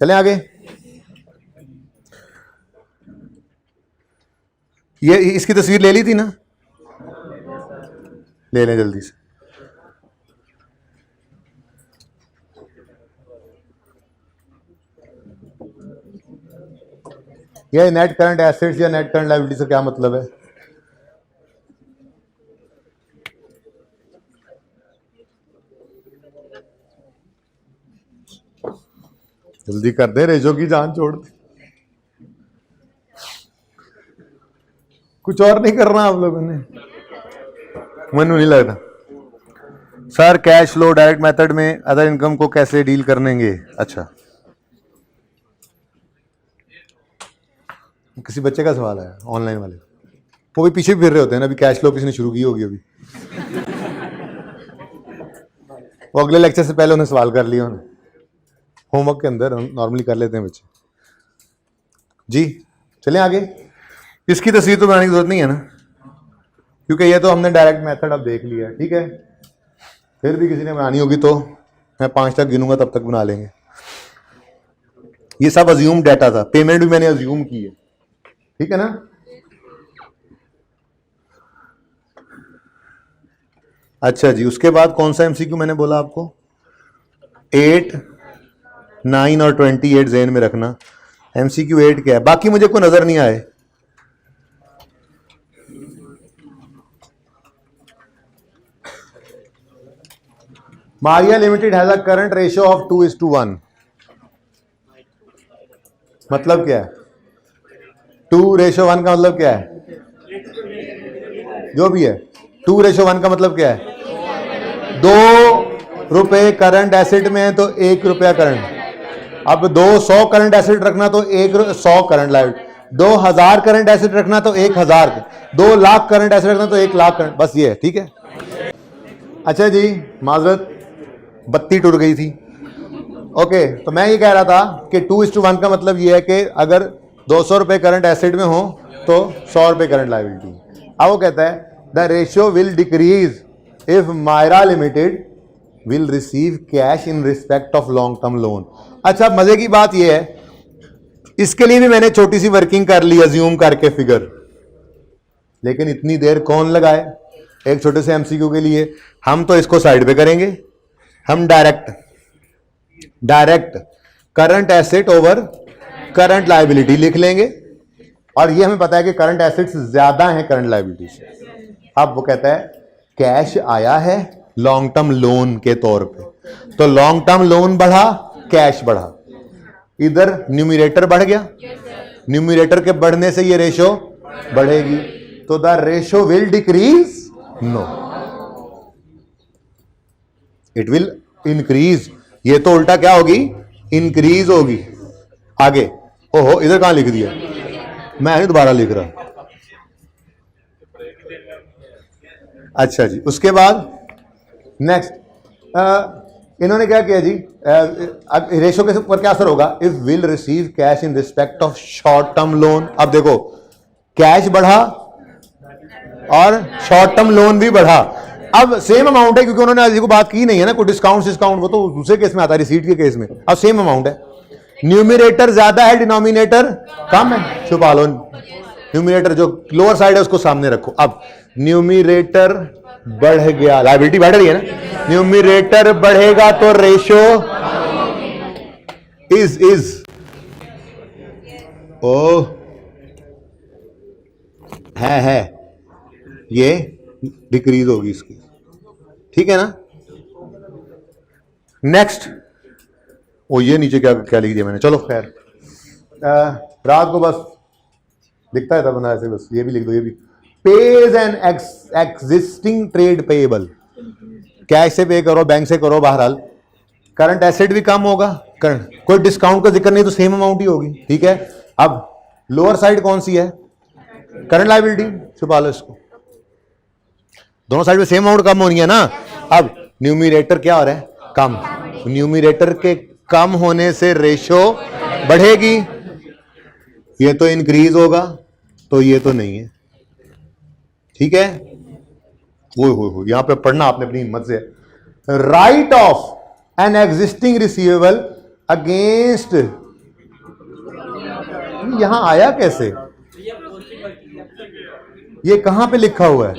चलें आगे। ये इसकी तस्वीर ले ली थी ना, ले लें जल्दी से। ये नेट करंट एसेट्स या नेट करंट लायबिलिटी से क्या मतलब है? जल्दी कर दे, रेशो की जान छोड़ दे। कुछ और नहीं करना आप लोगों ने? मनु नहीं लगता sir cash flow direct method में अदर इनकम को कैसे डील करेंगे? अच्छा, किसी बच्चे का सवाल है ऑनलाइन वाले, वो भी पीछे फिर रहे होते हैं ना, अभी कैश फ्लो किसी ने शुरू की होगी अभी, वो अगले लेक्चर से पहले उन्हें सवाल कर लिया, उन्हें होमवर्क के अंदर नॉर्मली कर लेते हैं बच्चे जी। चलें आगे, इसकी तस्वीर तो बनाने की जरूरत नहीं है ना, क्योंकि ये तो हमने डायरेक्ट मेथड अब देख लिया, ठीक है। फिर भी किसी ने बनानी होगी तो मैं 5 तक गिनूंगा, तब तक बना लेंगे। ये सब अज्यूम डाटा था, पेमेंट भी मैंने अज्यूम की है, ठीक है ना। अच्छा जी, उसके बाद कौन सा एमसीक्यू मैंने बोला आपको? 8, 9 और 28 ज़हन में रखना। एमसीक्यू 8 क्या है? बाकी मुझे कोई नजर नहीं आए। Maria limited has a current ratio of 2:1। मतलब क्या है? 2:1 का मतलब क्या है? जो भी है, 2:1 का मतलब क्या है? 2 रुपए करंट एसेट में है तो 1 रुपया करंट। अब 200 करंट एसेट रखना तो 100 करंट लायबिलिटी, 2000 करंट एसेट रखना तो 1000, 2 लाख करंट एसेट रखना तो 1 लाख करंट, बस ये है, ठीक है। अच्छा जी, माजरत बत्ती टूट गई थी। ओके, तो मैं ये कह रहा था कि 2:1 का मतलब ये है कि अगर 200 रुपए करंट एसेट में हो तो 100 रुपए करंट लायबिलिटी। अब वो कहता है the ratio will decrease if Myra limited will receive cash in respect of long term loan. अच्छा, मजे की बात यह है, इसके लिए भी मैंने छोटी सी वर्किंग कर ली अज्यूम करके फिगर, लेकिन इतनी देर कौन लगाए एक छोटे से एमसीक्यू के लिए। हम तो इसको साइड पे करेंगे, हम direct current asset over current liability लिख लेंगे, और ये हमें पता है कि करंट एसेट्स ज्यादा हैं करंट लायबिलिटी से। अब वो कहता है कैश आया है लॉन्ग टर्म लोन के तौर पे, तो लॉन्ग टर्म लोन बढ़ा, कैश बढ़ा, इधर न्यूमरेटर बढ़ गया, न्यूमरेटर के बढ़ने से ये रेशो बढ़ेगी, तो the ratio will decrease, no it will increase. ये तो उल्टा क्या होगी? इंक्रीज होगी। आगे, ओहो इधर कहां लिख दिया, मैं नहीं दोबारा लिख रहा। अच्छा जी, उसके बाद नेक्स्ट इन्होंने क्या किया जी, अब रेशो के ऊपर क्या असर होगा? If will receive cash in respect of short term loan. अब देखो, कैश बढ़ा और शॉर्ट टर्म लोन भी बढ़ा। अब सेम अमाउंट है, क्योंकि उन्होंने आज को बात की नहीं है ना, कोई डिस्काउंट, वो तो दूसरे केस में आता है, रिसीट के केस में। अब सेम अमाउंट है, न्यूमरेटर ज्यादा है, डिनोमिनेटर कम है, छुपा लो। न्यूमरेटर जो लोअर साइड है उसको सामने रखो। अब न्यूमरेटर बढ़ गया, लायबिलिटी बढ़ रही है ना, न्यूमरेटर बढ़ेगा तो रेशो इज ओ है ये डिक्रीज होगी इसकी, ठीक है ना। नेक्स्ट, वो ये नीचे क्या क्या लिख दिया मैंने, चलो खैर, रात को बस दिखता है था बना ऐसे, बस ये भी लिख दो, ये भी page an existing trade payable. Cash से पे करो, बैंक से करो, बहरहाल करंट एसेट भी कम होगा, करंट कोई डिस्काउंट का जिक्र नहीं, तो सेम अमाउंट ही होगी, ठीक है। अब लोअर साइड कौन सी है? करंट लायबिलिटी, छुपा लो इसको, दोनों साइड में सेम अमाउंट कम होनी है ना। अब न्यूमरेटर क्या हो रहा है? कम, न्यूमरेटर के कम होने से रेशो बढ़ेगी, ये तो इंक्रीज होगा, तो ये तो नहीं है, ठीक है। वो यहां पे पढ़ना आपने अपनी हिम्मत से, right of an existing receivable against, यहां आया कैसे? ये कहां पे लिखा हुआ है?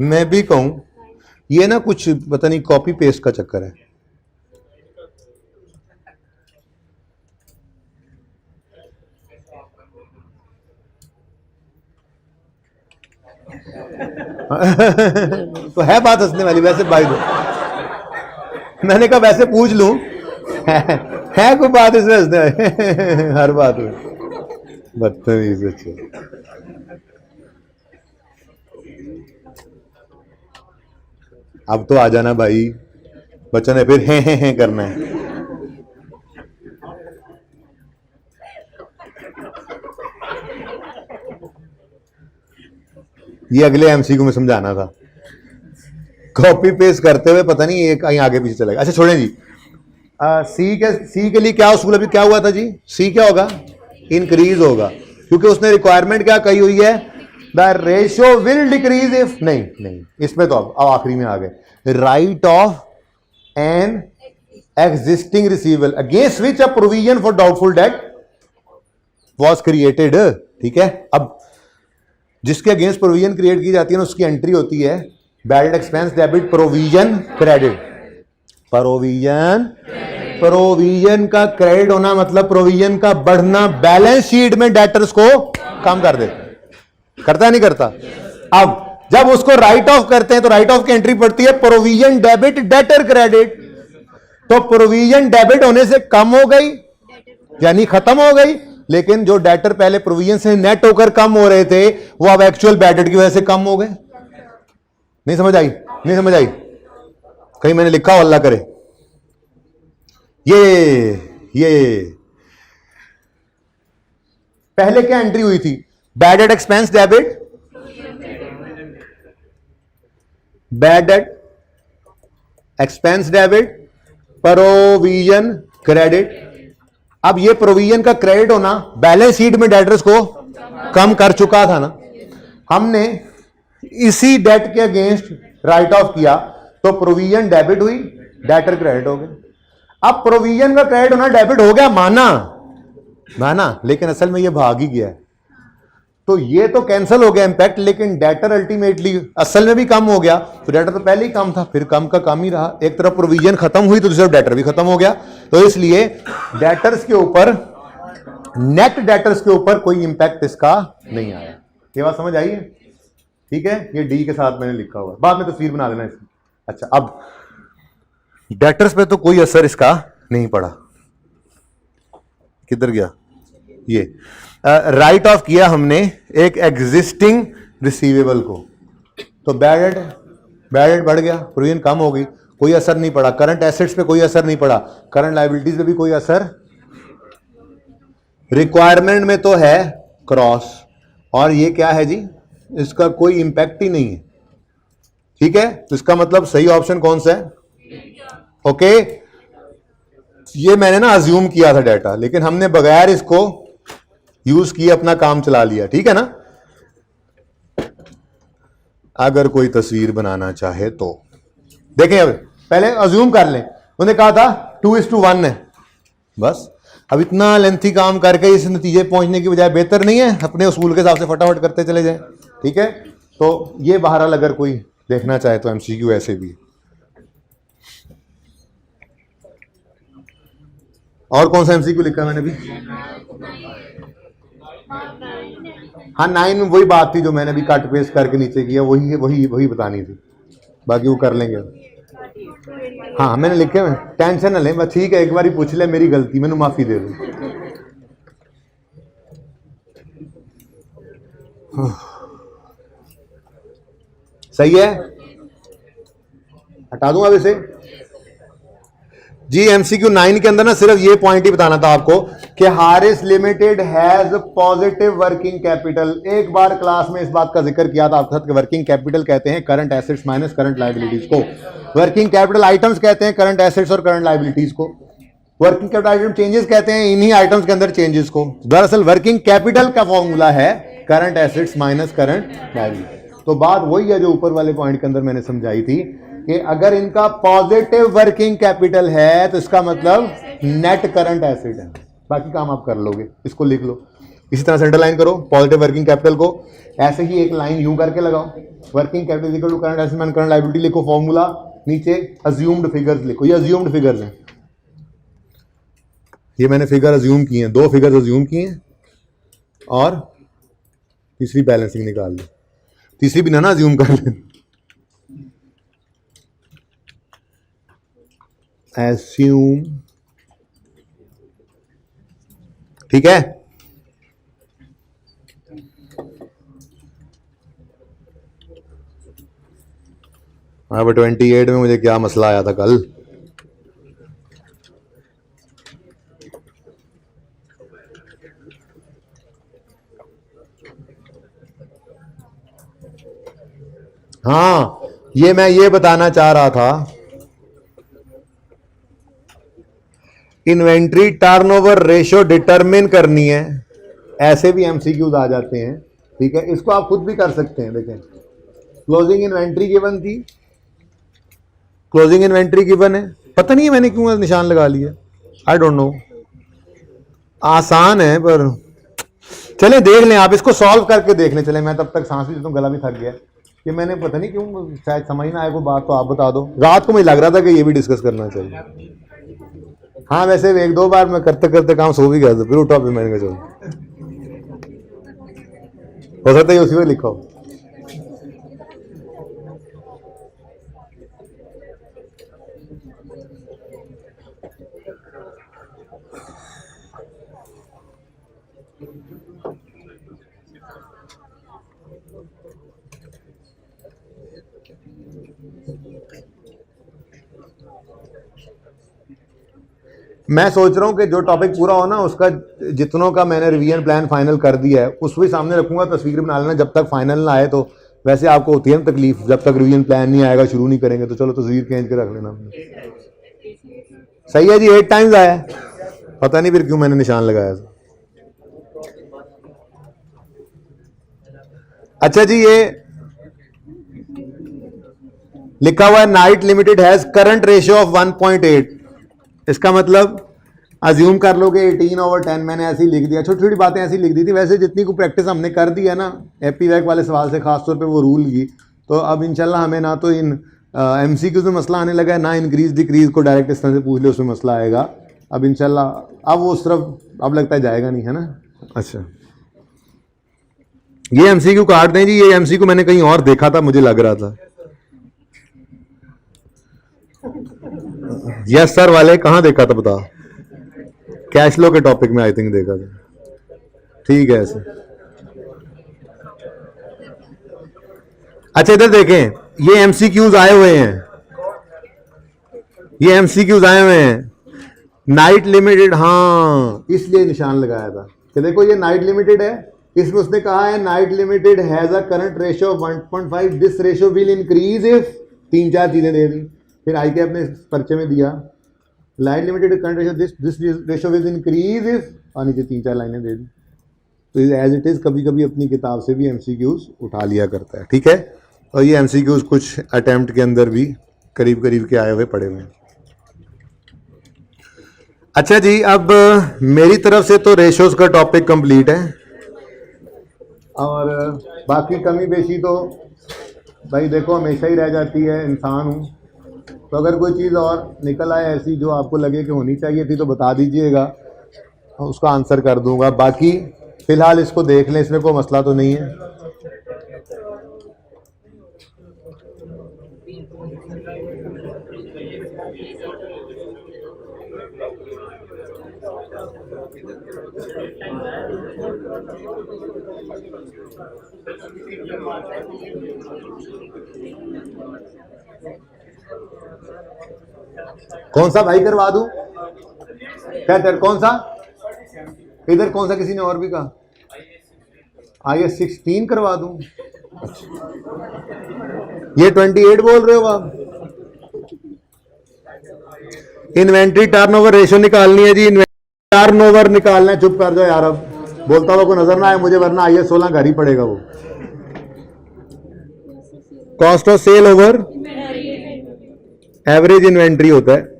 मैं भी कहूं ये ना कुछ पता नहीं कॉपी पेस्ट का चक्कर है। तो है बात हंसने वाली वैसे भाई दो, मैंने कहा वैसे पूछ लूं है कोई बात इसमें हंसने वाली? हर बात में बदतमीज। अच्छा अब तो आ जाना भाई, बच्चों ने फिर हैं करना है। ये अगले एमसीक्यू में समझाना था, कॉपी पेस्ट करते हुए पता नहीं एक कहीं आगे पीछे चलेगा। अच्छा छोड़ें जी। सी के लिए क्या उसूल अभी क्या हुआ था जी? सी क्या होगा? इंक्रीज होगा, क्योंकि उसने रिक्वायरमेंट क्या कही हुई है? The ratio will decrease if, नहीं इसमें तो अब आखिरी में आ गए, right of an existing receivable against which a provision for doubtful debt was created. ठीक है, अब जिसके अगेंस्ट प्रोविजन क्रिएट की जाती है ना, उसकी एंट्री होती है bad debt expense debit provision credit. Provision का क्रेडिट होना मतलब प्रोविजन का बढ़ना बैलेंस शीट में डेटर्स को कम कर देता है, करता है नहीं करता? अब जब उसको राइट ऑफ करते हैं तो राइट ऑफ की एंट्री पड़ती है प्रोविजन डेबिट डेटर क्रेडिट। तो प्रोविजन डेबिट होने से कम हो गई यानी खत्म हो गई, लेकिन जो डेटर पहले प्रोविजन से नेट होकर कम हो रहे थे वो अब एक्चुअल बैड डेट की वजह से कम हो गए। नहीं समझ आई? नहीं समझ आई? कहीं मैंने लिखा हो अल्लाह करे। ये पहले क्या एंट्री हुई थी? Bad debt expense debit bad debt expense debit provision credit. अब ये प्रोविजन का क्रेडिट होना बैलेंस शीट में डेटर्स को कम कर चुका था ना, हमने इसी डेट के अगेंस्ट राइट ऑफ किया तो प्रोविजन डेबिट हुई, डेटर क्रेडिट हो गया। अब प्रोविजन का क्रेडिट होना डेबिट हो गया, माना, लेकिन असल में ये भाग ही गया है, तो ये तो कैंसिल हो गया इंपैक्ट, लेकिन डेटर अल्टीमेटली असल में भी कम हो गया। तो डेटर तो पहले ही कम था, फिर कम का कम ही रहा। एक तरफ प्रोविजन खत्म हुई तो दूसरी तरफ डेटर भी खत्म हो गया। तो इसलिए डेटर्स के ऊपर, नेट डेटर्स के ऊपर कोई इंपैक्ट इसका नहीं आया। ये बात समझ आई है? ठीक है, ये डी के साथ मैंने लिखा हुआ है, बाद में तस्वीर बना लेना इसकी। अच्छा, अब डेटर्स पे तो कोई असर इसका नहीं पड़ा। किधर गया ये? राइट ऑफ किया हमने एक एग्जिस्टिंग रिसीवेबल को, तो बैड डेट बढ़ गया, प्रोविजन कम हो गई, कोई असर नहीं पड़ा। करंट एसेट्स पे कोई असर नहीं पड़ा, करंट लायबिलिटीज पे भी कोई असर। रिक्वायरमेंट में तो है क्रॉस, और ये क्या है जी? इसका कोई इंपैक्ट ही नहीं है। ठीक है, तो इसका मतलब सही ऑप्शन कौन सा है? ओके, ये मैंने ना अज्यूम किया था डाटा, लेकिन हमने बगैर इसको यूज किए अपना काम चला लिया। ठीक है ना? अगर कोई तस्वीर बनाना चाहे तो देखें, अब पहले अज्यूम कर लें, उन्होंने कहा था 2:1 है, बस। अब इतना लेंथी काम करके इस नतीजे पहुंचने की बजाय बेहतर नहीं है अपने उसूल के हिसाब से फटाफट करते चले जाएं? ठीक है, तो ये बहरहाल अगर कोई देखना चाहे तो एमसीक्यू ऐसे भी। और कौन सा एमसीक्यू लिखा मैंने अभी? हाँ, 9 वही बात थी जो मैंने अभी कट पेस्ट करके नीचे किया, वही बतानी थी, बाकी वो कर लेंगे। हाँ, मैंने लिखे हुए, टेंशन ना लें, बस ठीक है, एक बार ही पूछ ले, मेरी गलती, मैंने माफी दे दो। सही है, हटा दूंगा अब इसे जी। एमसीक्यू 9 के अंदर ना सिर्फ ये पॉइंट ही बताना था आपको कि Haris limited has positive working capital. एक बार क्लास में इस बात का जिक्र किया था आपके साथ कि वर्किंग कैपिटल कहते हैं current assets minus current liabilities को, वर्किंग कैपिटल आइटम्स कहते हैं करंट एसेट्स और करंट लायबिलिटीज को, वर्किंग कैपिटल आइटम चेंजेस कहते हैं इन्हीं आइटम्स के अंदर चेंजेस को। दरअसल वर्किंग कैपिटल का फॉर्मूला है current assets minus current liability. तो बात वही है जो ऊपर वाले पॉइंट के अंदर मैंने समझाई थी कि अगर इनका पॉजिटिव वर्किंग कैपिटल है तो इसका मतलब नेट करंट एसेट है। बाकी काम आप कर लोगे, इसको लिख लो, इसी तरह से अंडरलाइन करो पॉजिटिव वर्किंग कैपिटल को। ऐसे ही एक लाइन यूं करके लगाओ, working capital equal to current asset minus current liability लिखो, फॉर्मूला नीचे अज्यूम्ड फिगर्स लिखो। ये अज्यूम्ड फिगर्स हैं, ये मैंने फिगर अज्यूम किए हैं, 2 फिगर्स अज्यूम किए हैं और तीसरी बैलेंसिंग निकाल ली। तीसरी भी ना अज्यूम कर ले। एस्यूम, ठीक है। अब 28 में मुझे क्या मसला आया था कल, हाँ ये मैं ये बताना चाह रहा था, इन्वेंट्री टर्नओवर रेशियो डिटरमिन करनी है, ऐसे भी एमसीक्यूज आ जाते हैं, ठीक है। इसको आप खुद भी कर सकते हैं। देखें, क्लोजिंग इन्वेंट्री गिवन थी, क्लोजिंग इन्वेंट्री गिवन है, पता नहीं है मैंने क्यों निशान लगा लिया, आई डोंट नो, आसान है पर चलें देख लें, आप इसको सॉल्व करके देख लें। चलें, मैं तब तक सांस भी लेता हूं, गला भी थक गया कि मैंने पता नहीं क्यों, शायद समझ ना आए कोई बात तो आप बता दो। रात को मुझे लग रहा था कि ये भी डिस्कस करना चाहिए। हाँ वैसे एक दो बार मैं करते करते काम सो भी गया था, फिर उठा, फिर मैंने कहा चलो, हो सकता है उसी में लिखा हो। मैं सोच रहा हूं कि जो टॉपिक पूरा हो ना, उसका जितनों का मैंने रिवीजन प्लान फाइनल कर दिया है उसको भी सामने रखूंगा, तस्वीर बना लेना जब तक फाइनल ना आए। तो वैसे आपको होती है ना तकलीफ, जब तक रिवीजन प्लान नहीं आएगा शुरू नहीं करेंगे, तो चलो तस्वीर खींच के रख लेना। सही है जी, 8 टाइम्स आया, पता नहीं फिर क्यों मैंने निशान लगाया था। अच्छा जी, ये लिखा हुआ है night limited has current ratio of 1.8, इसका मतलब अज्यूम कर लो कि 18/10, मैंने ऐसे ही लिख दिया, छोटी छोटी बातें ऐसी लिख दी थी। वैसे जितनी को प्रैक्टिस हमने कर दी है ना एपीवैक वाले सवाल से, खासतौर पे वो रूल की, तो अब इंशाल्लाह हमें ना तो इन एमसीक्यूज में मसला आने लगा है, ना इंक्रीज डिक्रीज को डायरेक्ट इस तरह से पूछ ले उसमें मसला आएगा। अब इंशाल्लाह अब वो उस तरफ अब लगता है जाएगा नहीं, है ना। अच्छा, ये एमसीक्यू काट दें जी, ये एमसीक्यू मैंने कहीं और देखा था, मुझे लग रहा था। यस सर वाले कहाँ देखा था बता, कैश फ्लो के टॉपिक में आई थिंक देखा था, ठीक है ऐसे। अच्छा इधर देखें, ये एमसीक्यूज आए हुए हैं, ये एमसीक्यूज आए हुए हैं, नाइट लिमिटेड, हाँ इसलिए निशान लगाया था कि देखो ये नाइट लिमिटेड है, इसमें उसने कहा है night limited has a current ratio of 1.5, this ratio will increase if, 3-4 चीजें दे दी, फिर आई के अपने पर्चे में दिया night limited current ratio this ratio will increase if, और नीचे 3-4 लाइनें दे दी। तो एज इट इज कभी कभी अपनी किताब से भी एमसीक्यूज उठा लिया करता है, ठीक है। और ये एमसीक्यूज कुछ अटेम्प्ट के अंदर भी करीब करीब के आए हुए पड़े हुए हैं। अच्छा जी, अब मेरी तरफ से तो रेशियोज का टॉपिक कंप्लीट है, और बाकी कमी बेशी तो भाई देखो हमेशा ही रह जाती है, इंसान हूँ। तो अगर कोई चीज़ और निकल आए ऐसी जो आपको लगे कि होनी चाहिए थी तो बता दीजिएगा, उसका आंसर कर दूंगा। बाकी फिलहाल इसको देख लें, इसमें कोई मसला तो नहीं है। कौन सा भाई करवा दूं, क्या कर, कौन सा इधर, कौन सा किसी ने और भी कहा, IS 16 करवा दूं। अच्छा। ये 28 बोल रहे हो आप, इन्वेंट्री टर्नओवर रेशियो निकालनी है जी, इन्वेंट्री टर्नओवर निकालना है। चुप कर जाओ यार, अब बोलता हुआ को नजर ना आए मुझे, वरना IS 16 घर ही पड़ेगा वो। Cost of sale over average inventory होता है।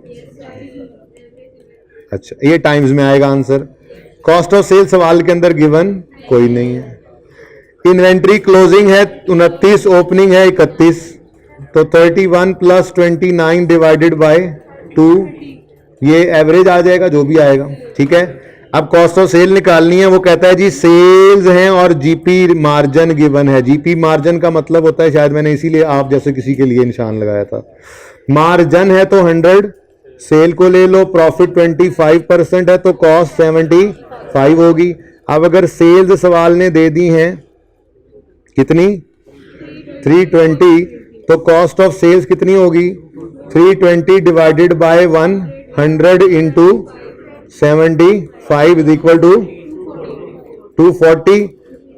अच्छा, ये टाइम्स में आएगा आंसर। कॉस्ट ऑफ सेल सवाल के अंदर गिवन कोई नहीं है। इन्वेंट्री क्लोजिंग है 29, ओपनिंग है 31, तो 31 + 29 डिवाइडेड बाय 2, ये एवरेज आ जाएगा जो भी आएगा, ठीक है। अब कॉस्ट ऑफ सेल निकालनी है। वो कहता है जी सेल्स हैं और जीपी मार्जिन गिवन है। जीपी मार्जिन का मतलब होता है, शायद मैंने इसीलिए आप जैसे किसी के लिए निशान लगाया था, मार्जिन है तो 100, सेल को ले लो, प्रॉफिट 25% है तो कॉस्ट 75 होगी। अब अगर सेल्स सवाल ने दे दी हैं कितनी 320, तो कॉस्ट ऑफ सेल्स कितनी होगी 320 divided by 100 into 75 is equal to 240।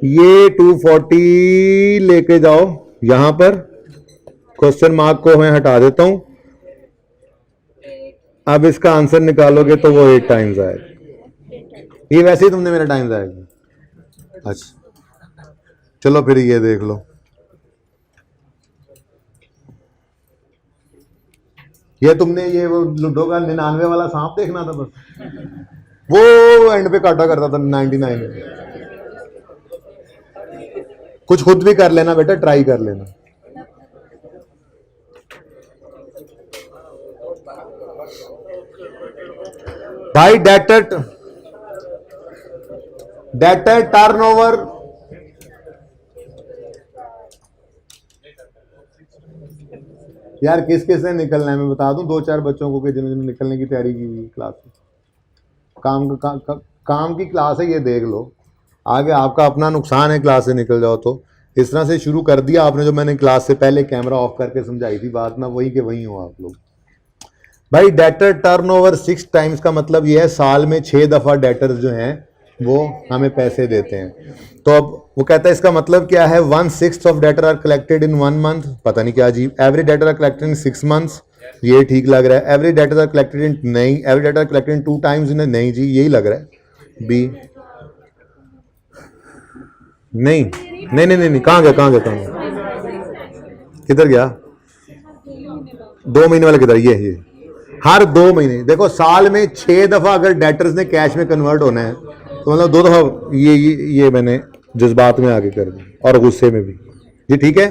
ये 240 लेके जाओ यहां पर, क्वेश्चन मार्क को मैं हटा देता हूं। अब इसका आंसर निकालोगे तो वो 8 टाइम्स आएगा। ये वैसे ही तुमने मेरा टाइम्स आएगा। अच्छा चलो फिर ये देख लो, ये तुमने ये वो लूडो का 99 वाला सांप देखना था, बस वो एंड पे काटा करता था 99 में। कुछ खुद भी कर लेना बेटा, ट्राई कर लेना। भाई डेटर टर्नओवर यार किस किस ने निकलना है मैं बता दूं, 2-4 बच्चों को कि जिन्होंने निकलने की तैयारी की हुई क्लास में। काम की क्लास है, ये देख लो। आगे आपका अपना नुकसान है क्लास से निकल जाओ तो। इस तरह से शुरू कर दिया आपने, जो मैंने क्लास से पहले कैमरा ऑफ करके समझाई थी बात ना, वही के वही हो आप लोग। भाई डेटर टर्नओवर 6 टाइम्स का मतलब ये है साल में 6 दफा डेटर्स जो हैं वो हमें पैसे देते हैं। तो अब वो कहता है इसका मतलब क्या है, 1/6 of data are collected in 1 month, पता नहीं क्या अजीब। Average data are collected in 6 months, ये ठीक लग रहा है। Average data are collected in, नहीं। Average data are collected in 2 times, नहीं जी यही लग रहा है बी। नहीं नहीं नहीं नहीं, कहाँ गया किधर गया? 2 महीने वाला किधर? ये हर 2 महीने। देखो साल में 6 दफा अगर डेटर्स ने कैश में कन्वर्ट होना है तो मतलब 2 दफा ये मैंने जज्बात में आगे कर दी और गुस्से में भी। जी ठीक है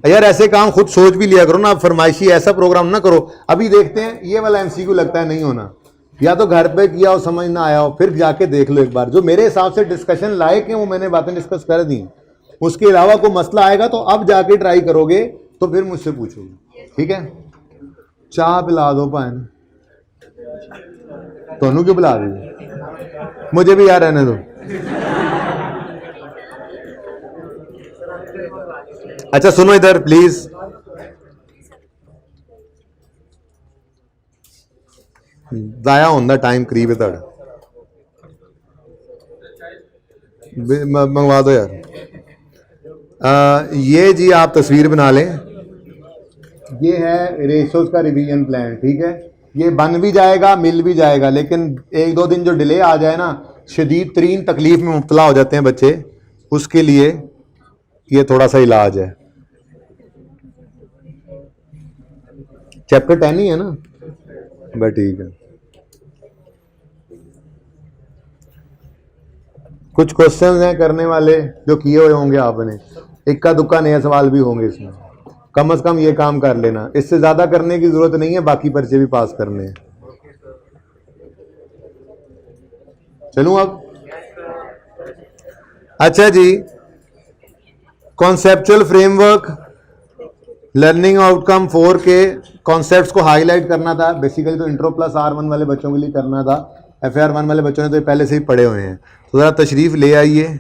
यार, ऐसे काम खुद सोच भी लिया करो ना, आप फरमाइशी ऐसा प्रोग्राम ना करो। अभी देखते हैं ये वाला एमसीक्यू लगता है नहीं होना, या तो घर पे किया हो समझ ना आया हो, फिर जाके देख लो एक बार। जो मेरे हिसाब से डिस्कशन लायक है वो मैंने बातें डिस्कस कर दी। उसके अलावा कोई मसला आएगा तो अब जाके ट्राई करोगे तो फिर मुझसे पूछोगे, ठीक है? चाह पिला दो भान, दोनों क्यों पिला दी? मुझे भी यार रहने दो। अच्छा सुनो इधर प्लीज, जाया होंदा टाइम करीब है तुहाडा, मंगवा दो यार। ये जी आप तस्वीर बना लें, ये है रेशोज का रिवीजन प्लान, ठीक है? ये बन भी जाएगा मिल भी जाएगा, लेकिन 1-2 दिन जो डिले आ जाए ना, शदीद तरीन तकलीफ में मुब्तला हो जाते हैं बच्चे, उसके लिए ये थोड़ा सा इलाज है। चैप्टर 10 ही है ना, बस ठीक है। कुछ क्वेश्चंस हैं करने वाले जो किए हुए होंगे आपने, इक्का दुक्का नए सवाल भी होंगे इसमें। कम से कम ये काम कर लेना, इससे ज्यादा करने की जरूरत नहीं है, बाकी पर्चे भी पास करने हैं। चलूं अब? अच्छा जी, कॉन्सेप्चुअल फ्रेमवर्क लर्निंग आउटकम 4 के कॉन्सेप्ट्स को हाईलाइट करना था। बेसिकली तो इंट्रो प्लस R1 वाले बच्चों के लिए करना था, FR1 वाले बच्चों ने तो पहले से ही पढ़े हुए हैं। तो जरा तशरीफ ले आइए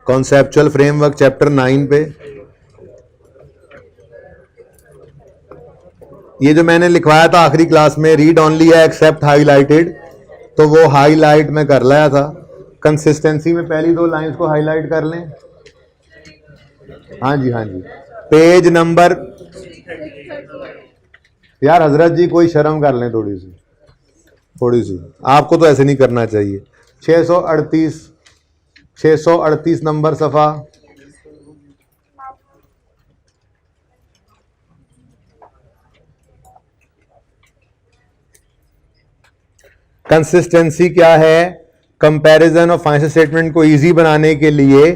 कॉन्सेप्चुअल फ्रेमवर्क चैप्टर 9 पे। ये जो मैंने लिखवाया था आखिरी क्लास में, रीड ओनली है एक्सेप्ट हाईलाइटेड, तो वो हाईलाइट में कर लाया था। कंसिस्टेंसी में पहली 2 लाइंस को हाईलाइट कर लें। हाँ जी हाँ जी, पेज नंबर, यार हजरत जी कोई शर्म कर लें थोड़ी सी, आपको तो ऐसे नहीं करना चाहिए। 638 नंबर सफ़ा। कंसिस्टेंसी क्या है? कंपैरिजन ऑफ फाइनेंशियल स्टेटमेंट को इजी बनाने के लिए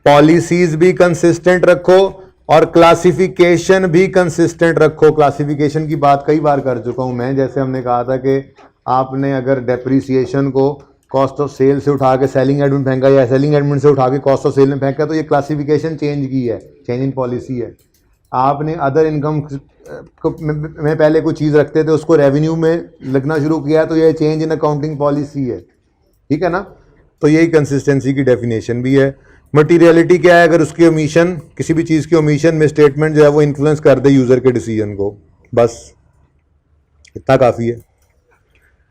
पॉलिसीज भी कंसिस्टेंट रखो, और क्लासिफिकेशन भी कंसिस्टेंट रखो। क्लासिफिकेशन की बात कई बार कर चुका हूं मैं, जैसे हमने कहा था कि आपने अगर डेप्रीसिएशन को कॉस्ट ऑफ सेल से उठा के सेलिंग एडमिन फेंका या सेलिंग एडमिन से उठा के कॉस्ट ऑफ सेल में फेंका, तो ये क्लासिफिकेशन चेंज की है, चेंज इन पॉलिसी है। आपने अदर इनकम में पहले कोई चीज़ रखते थे, उसको रेवेन्यू में लगना शुरू किया, तो ये चेंज इन अकाउंटिंग पॉलिसी है, ठीक है ना। तो यही कंसिस्टेंसी की डेफिनेशन भी है। मटीरियलिटी क्या है? अगर उसकी ओमिशन, किसी भी चीज़ की ओमिशन में स्टेटमेंट जो है वो इन्फ्लुएंस कर दे यूज़र के डिसीजन को, बस इतना काफ़ी है।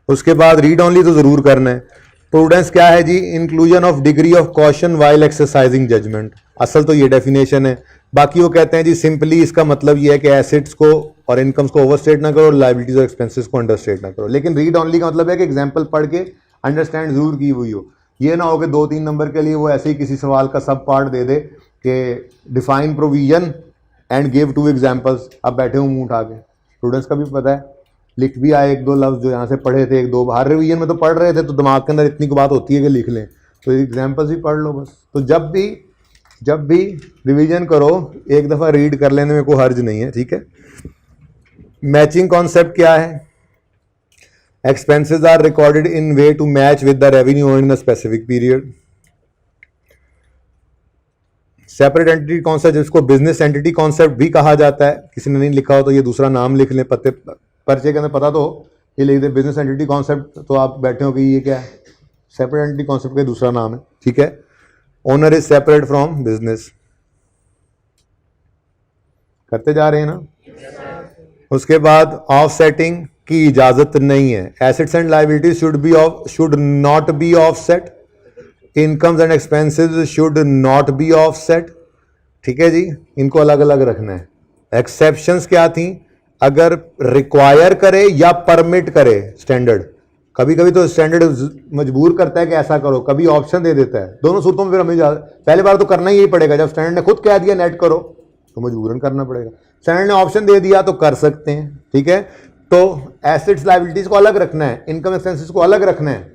उसके बाद रीड ओनली तो ज़रूर करना है। प्रूडेंस क्या है जी? Inclusion of degree of caution while exercising judgement. असल तो ये डेफिनेशन है। बाकी वो कहते हैं जी सिंपली इसका मतलब ये है कि एसेट्स को और इनकम्स को ओवरस्टेट ना करो, लायबिलिटीज और एक्सपेंसेस को अंडरस्टेट ना करो। लेकिन रीड ओनली का मतलब है कि एग्जाम्पल पढ़ के अंडरस्टैंड जरूर की हुई हो। ये ना हो कि 2-3 नंबर के लिए वो ऐसे ही किसी सवाल का सब पार्ट दे दे कि define provision and give 2 examples. अब बैठे हूँ मुंह उठा के, स्टूडेंट्स का भी पता है, लिख भी आए 1-2 लफ्ज़ जो यहाँ से पढ़े थे, 1-2 हर रिवीजन में तो पढ़ रहे थे, तो दिमाग के अंदर इतनी को बात होती है कि लिख लें, तो एग्जाम्पल्स भी पढ़ लो बस। तो जब भी रिवीजन करो एक दफ़ा रीड कर लेने में कोई हर्ज नहीं है, ठीक है। मैचिंग कॉन्सेप्ट क्या है? Expenses are recorded in way to match with the revenue in a specific period. Separate entity concept, जिसको बिजनेस एंटिटी कॉन्सेप्ट भी कहा जाता है, किसी ने नहीं लिखा हो तो ये दूसरा नाम लिख लें, पर्चे के अंदर पता तो हो, ये लिख दे बिजनेस एंटिटी कॉन्सेप्ट, तो आप बैठे हो कि ये क्या है, सेपरेट एंटिटी कॉन्सेप्ट का दूसरा नाम है, ठीक है। Owner is separate from business, करते जा रहे हैं ना। उसके बाद ऑफसेटिंग की इजाजत नहीं है। Assets and liabilities should not be offset, incomes and expenses should not be offset, ठीक है जी, इनको अलग अलग रखना है। एक्सेप्शंस क्या थी? अगर रिक्वायर करे या परमिट करे स्टैंडर्ड, कभी कभी तो स्टैंडर्ड मजबूर करता है कि ऐसा करो, कभी ऑप्शन दे देता है। दोनों सूत्रों में फिर हमें पहले बार तो करना ही पड़ेगा। जब स्टैंडर्ड ने खुद कह दिया नेट करो तो मजबूरन करना पड़ेगा। स्टैंडर्ड ने ऑप्शन दे दिया तो कर सकते हैं, ठीक है। तो एसेट्स लायबिलिटीज को अलग रखना है, इनकम एक्सपेंसेस को अलग रखना है,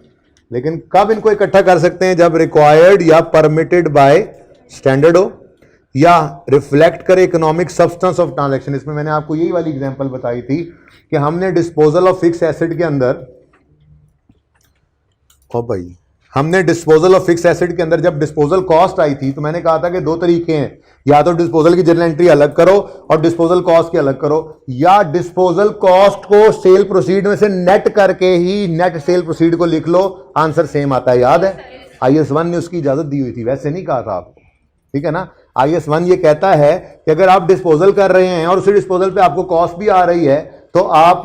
लेकिन कब इनको इकट्ठा कर सकते हैं? जब रिक्वायर्ड या परमिटेड बाय स्टैंडर्ड हो या रिफ्लेक्ट करे इकोनॉमिक सब्सटेंस ऑफ ट्रांजैक्शन। इसमें मैंने आपको यही वाली एग्जांपल बताई थी कि हमने डिस्पोजल ऑफ फिक्स एसेट के अंदर, ओ भाई, हमने डिस्पोजल ऑफ फिक्स एसेट के अंदर जब डिस्पोजल कॉस्ट आई थी तो मैंने कहा था कि 2 तरीके हैं, या तो डिस्पोजल की जर्नल एंट्री अलग करो और डिस्पोजल कॉस्ट की अलग करो, या डिस्पोजल कॉस्ट को सेल प्रोसीड में से नेट करके ही नेट सेल प्रोसीड को लिख लो, आंसर सेम आता है। याद है IS 1 ने उसकी इजाजत दी हुई थी, वैसे नहीं कहा था आपको, ठीक है ना। IS 1 ये कहता है कि अगर आप डिस्पोजल कर रहे हैं और उसी डिस्पोजल पे आपको कॉस्ट भी आ रही है तो आप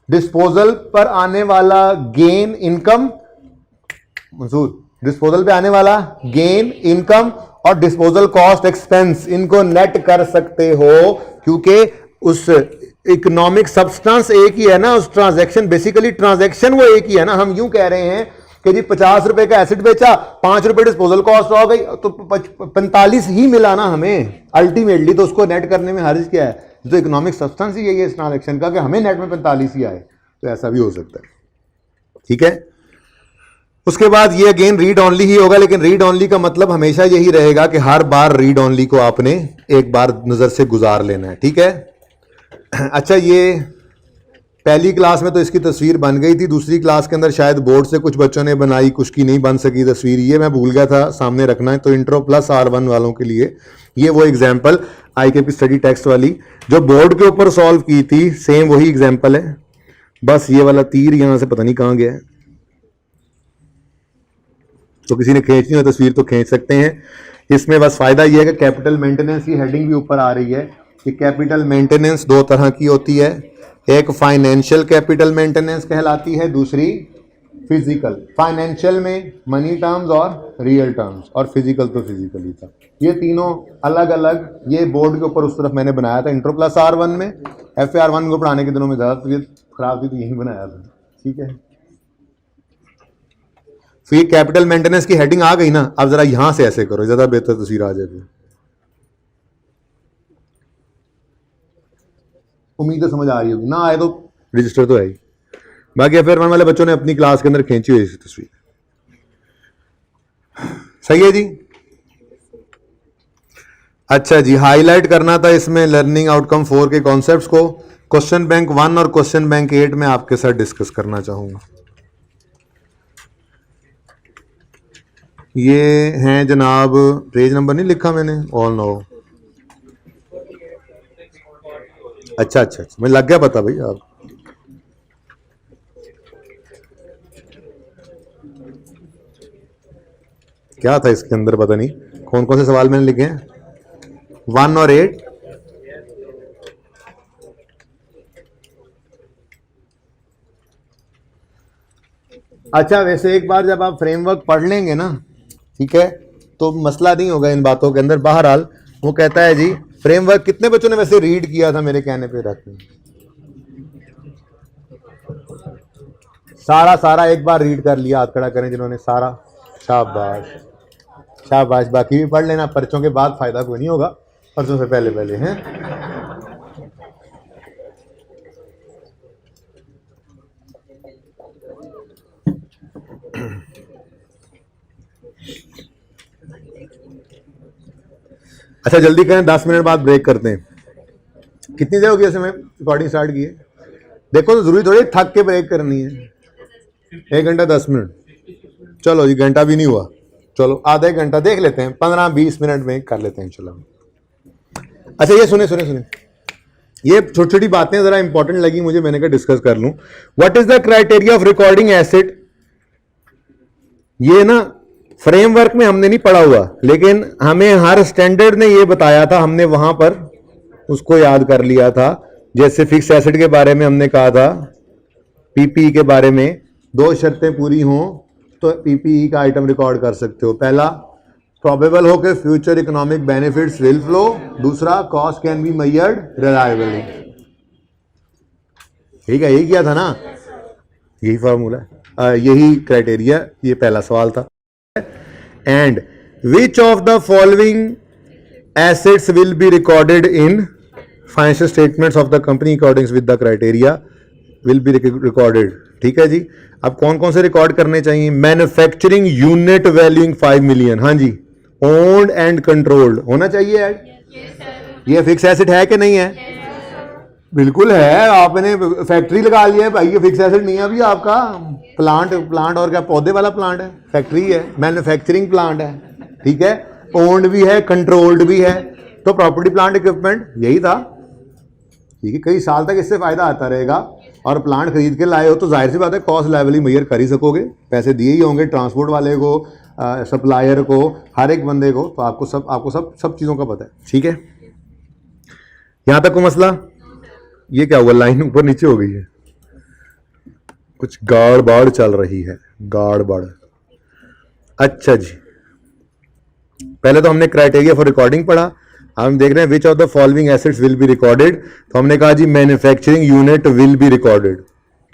डिस्पोजल पर आने वाला गेन इनकम मंजूर, डिस्पोजल पे आने वाला गेन इनकम और डिस्पोजल कॉस्ट एक्सपेंस, इनको नेट कर सकते हो, क्योंकि उस इकोनॉमिक सब्सटेंस एक ही है ना, उस ट्रांजैक्शन, बेसिकली ट्रांजैक्शन वो एक ही है ना। हम यूं कह रहे हैं कि जी 50 रुपए का एसेट बेचा, 5 रुपए डिस्पोजल कॉस्ट हो गई, तो 45 ही मिला ना हमें अल्टीमेटली, तो उसको नेट करने में हर्ज क्या है? जो इकोनॉमिक सब्सटेंस ही यही है इस ट्रांजैक्शन का कि हमें नेट में 45 ही आए, तो ऐसा भी हो सकता है, ठीक है। उसके बाद ये अगेन रीड ओनली ही होगा, लेकिन रीड ओनली का मतलब हमेशा यही रहेगा कि हर बार रीड ओनली को आपने एक बार नजर से गुजार लेना है, ठीक है। अच्छा, ये पहली क्लास में तो इसकी तस्वीर बन गई थी, दूसरी क्लास के अंदर शायद बोर्ड से कुछ बच्चों ने बनाई, कुछ की नहीं बन सकी तस्वीर, ये मैं भूल गया था सामने रखना है। तो इंट्रो प्लस R1 वालों के लिए ये वो एग्जाम्पल IKP स्टडी टेक्स्ट वाली जो बोर्ड के ऊपर सॉल्व की थी, सेम वही एग्जाम्पल है, बस ये वाला तीर यहां से पता नहीं कहां गया है, तो किसी ने खींचनी हो तस्वीर तो खींच सकते हैं। इसमें बस फायदा यह है कि कैपिटल मेंटेनेंस की हेडिंग भी ऊपर आ रही है कि कैपिटल मेंटेनेंस 2 तरह की होती है, एक फाइनेंशियल कैपिटल मेंटेनेंस कहलाती है, दूसरी फिजिकल। फाइनेंशियल में मनी टर्म्स और रियल टर्म्स, और फिजिकल तो फिजिकल ही था। ये तीनों अलग अलग, ये बोर्ड के ऊपर उस तरफ मैंने बनाया था इंट्रो प्लस R1 में। FAR1 को पढ़ाने के दिनों में ज़्यादा तबीयत खराब थी तो यही बनाया था, ठीक है। फिर कैपिटल मेंटेनेंस की हेडिंग आ गई ना, अब जरा यहां से ऐसे करो, ज्यादा बेहतर तस्वीर आ जाएगी। उम्मीद है समझ आ रही होगी, ना आए तो रजिस्टर तो है ही। बाकी FAR1 वाले बच्चों ने अपनी क्लास के अंदर खींची हुई तस्वीर, सही है जी। अच्छा जी, हाईलाइट करना था इसमें लर्निंग आउटकम 4 के कॉन्सेप्ट्स को। क्वेश्चन बैंक 1 और क्वेश्चन बैंक 8 में आपके साथ डिस्कस करना चाहूंगा। ये हैं जनाब, पेज नंबर नहीं लिखा मैंने, ऑल नो। अच्छा अच्छा अच्छा, मैं लग गया पता भाई आप। क्या था इसके अंदर, पता नहीं कौन कौन से सवाल मैंने लिखे हैं, 1 और 8। अच्छा, वैसे एक बार जब आप फ्रेमवर्क पढ़ लेंगे ना, ठीक है, तो मसला नहीं होगा इन बातों के अंदर। बहरहाल वो कहता है जी, फ्रेमवर्क कितने बच्चों ने वैसे रीड किया था मेरे कहने पे? रखते सारा एक बार रीड कर लिया, हाथ खड़ा करें जिन्होंने सारा। शाबाश शाबाश, बाकी भी पढ़ लेना, पर्चों के बाद फायदा कोई नहीं होगा, पर्चों से पहले पहले हैं। अच्छा जल्दी करें, 10 मिनट बाद ब्रेक करते हैं। कितनी देर होगी ऐसे में रिकॉर्डिंग स्टार्ट की है? देखो तो जरूरी थोड़ी थक के ब्रेक करनी है। 1 घंटा 10 मिनट, चलो जी, घंटा भी नहीं हुआ, चलो आधा एक घंटा देख लेते हैं, 15-20 मिनट में कर लेते हैं चलो। अच्छा ये सुने सुने सुने, ये छोटी छोटी बातें जरा इंपॉर्टेंट लगी मुझे, मैंने कहा डिस्कस कर लूं। What is the criteria of recording asset? ये ना फ्रेमवर्क में हमने नहीं पढ़ा हुआ, लेकिन हमें हर स्टैंडर्ड ने ये बताया था, हमने वहां पर उसको याद कर लिया था। जैसे फिक्स एसेट के बारे में हमने कहा था, पीपीई के बारे में 2 शर्तें पूरी हों तो पीपीई का आइटम रिकॉर्ड कर सकते हो। पहला, प्रोबेबल हो कि future economic benefits will flow. दूसरा, cost can be measured reliably. ठीक है, यही किया था ना, यही फॉर्मूला, यही क्राइटेरिया, ये पहला सवाल था। And which of the following assets will be recorded in financial statements of the company according with the criteria will be recorded. ठीक है जी, अब कौन कौन से रिकॉर्ड करने चाहिए? मैन्युफैक्चरिंग यूनिट वैल्यूइंग 5 मिलियन, हाँ जी, ओन्ड एंड कंट्रोल्ड होना चाहिए ऐड। ये फिक्स एसेट है कि नहीं है? बिल्कुल है, आपने फैक्ट्री लगा लिया है भाई, ये फिक्स एसेट नहीं है अभी आपका। प्लांट और क्या, पौधे वाला प्लांट है, फैक्ट्री है, मैन्युफैक्चरिंग प्लांट है, ठीक है, ओन्ड भी है, कंट्रोल्ड भी है। तो प्रॉपर्टी प्लांट इक्विपमेंट यही था, ठीक है, कई साल तक इससे फायदा आता रहेगा। और प्लांट खरीद के लाए हो तो जाहिर सी बात है कॉस्ट लेवल ही मेजर कर ही सकोगे, पैसे दिए ही होंगे ट्रांसपोर्ट वाले को, सप्लायर को, हर एक बंदे को, तो आपको सब चीज़ों का पता है। ठीक है, यहाँ तक को मसला। ये क्या हुआ, लाइन ऊपर नीचे हो गई है, कुछ गाड़ बाड़ चल रही है, गाड़ बाड़। अच्छा जी, पहले तो हमने क्राइटेरिया फॉर रिकॉर्डिंग पढ़ा, हम देख रहे हैं which of the following assets will be recorded. तो हमने कहा जी manufacturing unit will be recorded,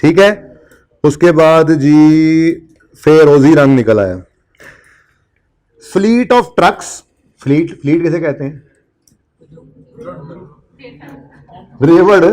ठीक है। उसके बाद जी फेरोजी रंग निकल आया। फ्लीट ऑफ ट्रक्स, फ्लीट कैसे कहते हैं? रेवड़,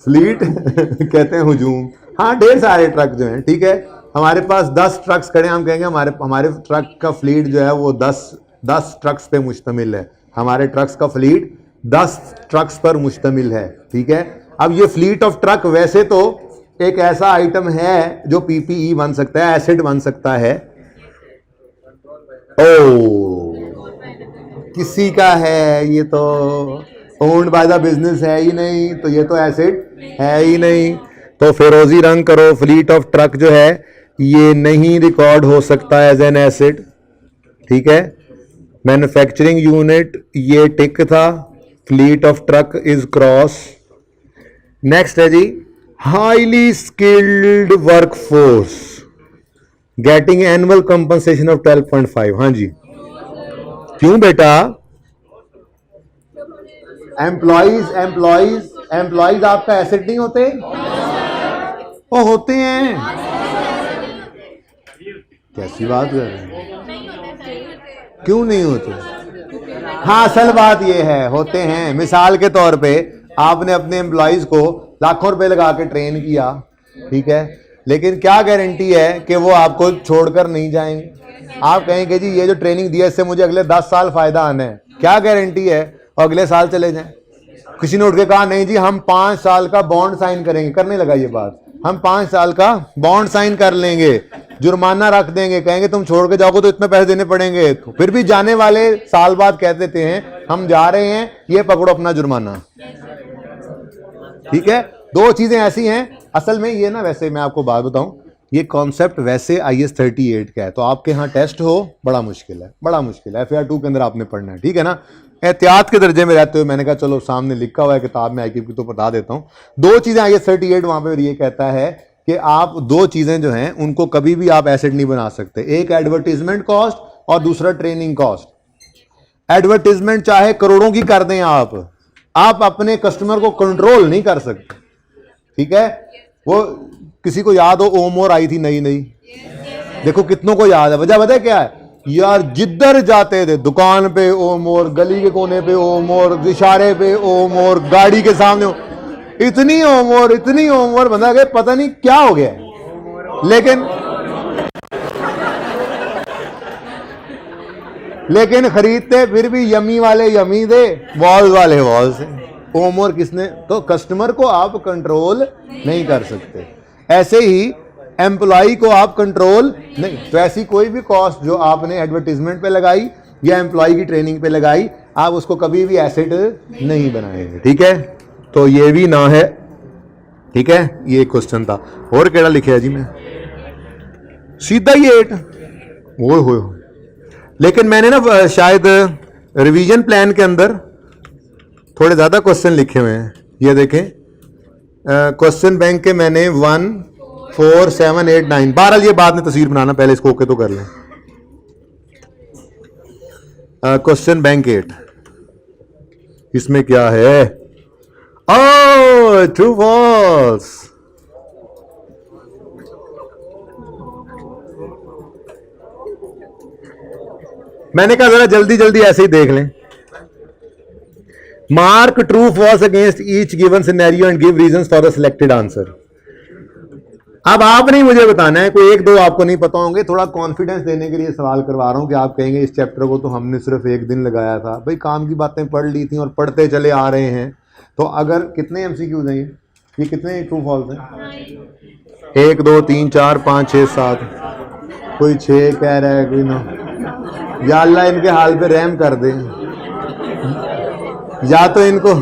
फ्लीट कहते हैं हुजूम। हाँ, ढेर सारे ट्रक जो हैं, ठीक है, हमारे पास 10 ट्रक्स खड़े, हम कहेंगे हमारे ट्रक का फ्लीट जो है वो 10 ट्रक्स पे मुश्तमिल है। हमारे ट्रक्स का फ्लीट 10 ट्रक्स पर मुश्तमिल है, ठीक है। अब ये फ्लीट ऑफ ट्रक वैसे तो एक ऐसा आइटम है जो पीपीई बन सकता है, एसेट बन सकता है। ओ, किसी का है, ये तो ओन्ड बाय द बिजनेस है ही नहीं, तो ये तो एसेट है ही नहीं। तो फिरोजी रंग करो, फ्लीट ऑफ ट्रक जो है ये नहीं रिकॉर्ड हो सकता एज एन एसेट, ठीक है। मैन्युफैक्चरिंग यूनिट ये टिक था, fleet of truck is cross. Next है जी highly skilled workforce getting annual compensation of 12.5। हाँ जी, क्यों बेटा? एम्प्लॉइज आपका एसेट नहीं होते? वो होते हैं। कैसी बात कर रहे हैं, क्यों नहीं होते? हाँ, असल बात ये है, होते हैं। मिसाल के तौर पे आपने अपने एम्प्लॉइज को लाखों रुपए लगा के ट्रेन किया, ठीक है, लेकिन क्या गारंटी है कि वो आपको छोड़कर नहीं जाएंगे? आप कहेंगे जी ये जो ट्रेनिंग दी है इससे मुझे अगले 10 साल फायदा आना है, क्या गारंटी है और अगले साल चले जाएं? किसी ने उठ के कहा नहीं जी हम 5 साल का बॉन्ड साइन करेंगे, करने लगा ये बात, हम 5 साल का बॉन्ड साइन कर लेंगे, जुर्माना रख देंगे, कहेंगे तुम छोड़ के जाओगे तो इतने पैसे देने पड़ेंगे, तो फिर भी जाने वाले साल बाद कह देते हैं हम जा रहे हैं, ये पकड़ो अपना जुर्माना। ठीक है, दो चीजें ऐसी हैं असल में। ये ना वैसे मैं आपको बात बताऊं, ये कॉन्सेप्ट वैसे IS 38 का है, तो आपके यहाँ टेस्ट हो बड़ा मुश्किल है, बड़ा मुश्किल है। FAR 2 के अंदर आपने पढ़ना है, ठीक है ना। एहतियात के दर्जे में रहते हुए मैंने कहा चलो सामने लिखा हुआ है किताब में IQ की, तो बता देता हूं। दो चीजें IS 38 वहां पर ये कहता है कि आप दो चीजें जो हैं उनको कभी भी आप एसेट नहीं बना सकते, एक एडवर्टीजमेंट कॉस्ट और दूसरा ट्रेनिंग कॉस्ट। एडवर्टीजमेंट चाहे करोड़ों की कर दें आप अपने कस्टमर को कंट्रोल नहीं कर सकते, ठीक है। वो किसी को याद हो ओमोर आई थी नई नई, देखो कितनों को याद है, वजह पता है क्या है यार, जिधर जाते थे दुकान पे ओमोर, गली के कोने पे ओमोर, इशारे पे ओमोर, गाड़ी के सामने इतनी ओमोर बंदा गए पता नहीं क्या हो गया। लेकिन खरीदते फिर भी यमी वाले यमी थे, वॉल्स वाले वॉल्स से। ओमोर किसने, तो कस्टमर को आप कंट्रोल नहीं कर सकते। ऐसे ही एम्प्लॉय को आप कंट्रोल नहीं, तो ऐसी कोई भी कॉस्ट जो आपने एडवर्टीजमेंट पे लगाई या एम्प्लॉय की ट्रेनिंग पे लगाई, आप उसको कभी भी एसेट नहीं बनाएंगे, ठीक है। तो ये भी ना है, ठीक है। ये क्वेश्चन था। और केड़ा लिखे है जी मैं, सीधा ही 8 हो। लेकिन मैंने ना शायद रिवीजन प्लान के अंदर थोड़े ज्यादा क्वेश्चन लिखे हुए हैं। ये देखें, क्वेश्चन बैंक के मैंने 1 4 7 8 9 12, ये बाद में तस्वीर बनाना, पहले इसको ओके तो कर लें। क्वेश्चन बैंक 8, इसमें क्या है, ट्रू फॉल्स। मैंने कहा जरा जल्दी जल्दी ऐसे ही देख लें। Mark true false against each given scenario and give reasons for the selected answer. अब आप नहीं मुझे बताना है, कोई एक दो आपको नहीं पता होंगे, थोड़ा कॉन्फिडेंस देने के लिए सवाल करवा रहा हूं कि आप कहेंगे इस चैप्टर को तो हमने सिर्फ 1 दिन लगाया था। भाई काम की बातें पढ़ ली थी और पढ़ते चले आ रहे हैं। तो अगर कितने MCQs हैं ये कितने ट्रू फॉल्स हैं? 1 2 3 4 5 6 7, कोई 6 कह रहा है, कोई 9। या अल्लाह इनके हाल पे रहम कर दे, या तो इनको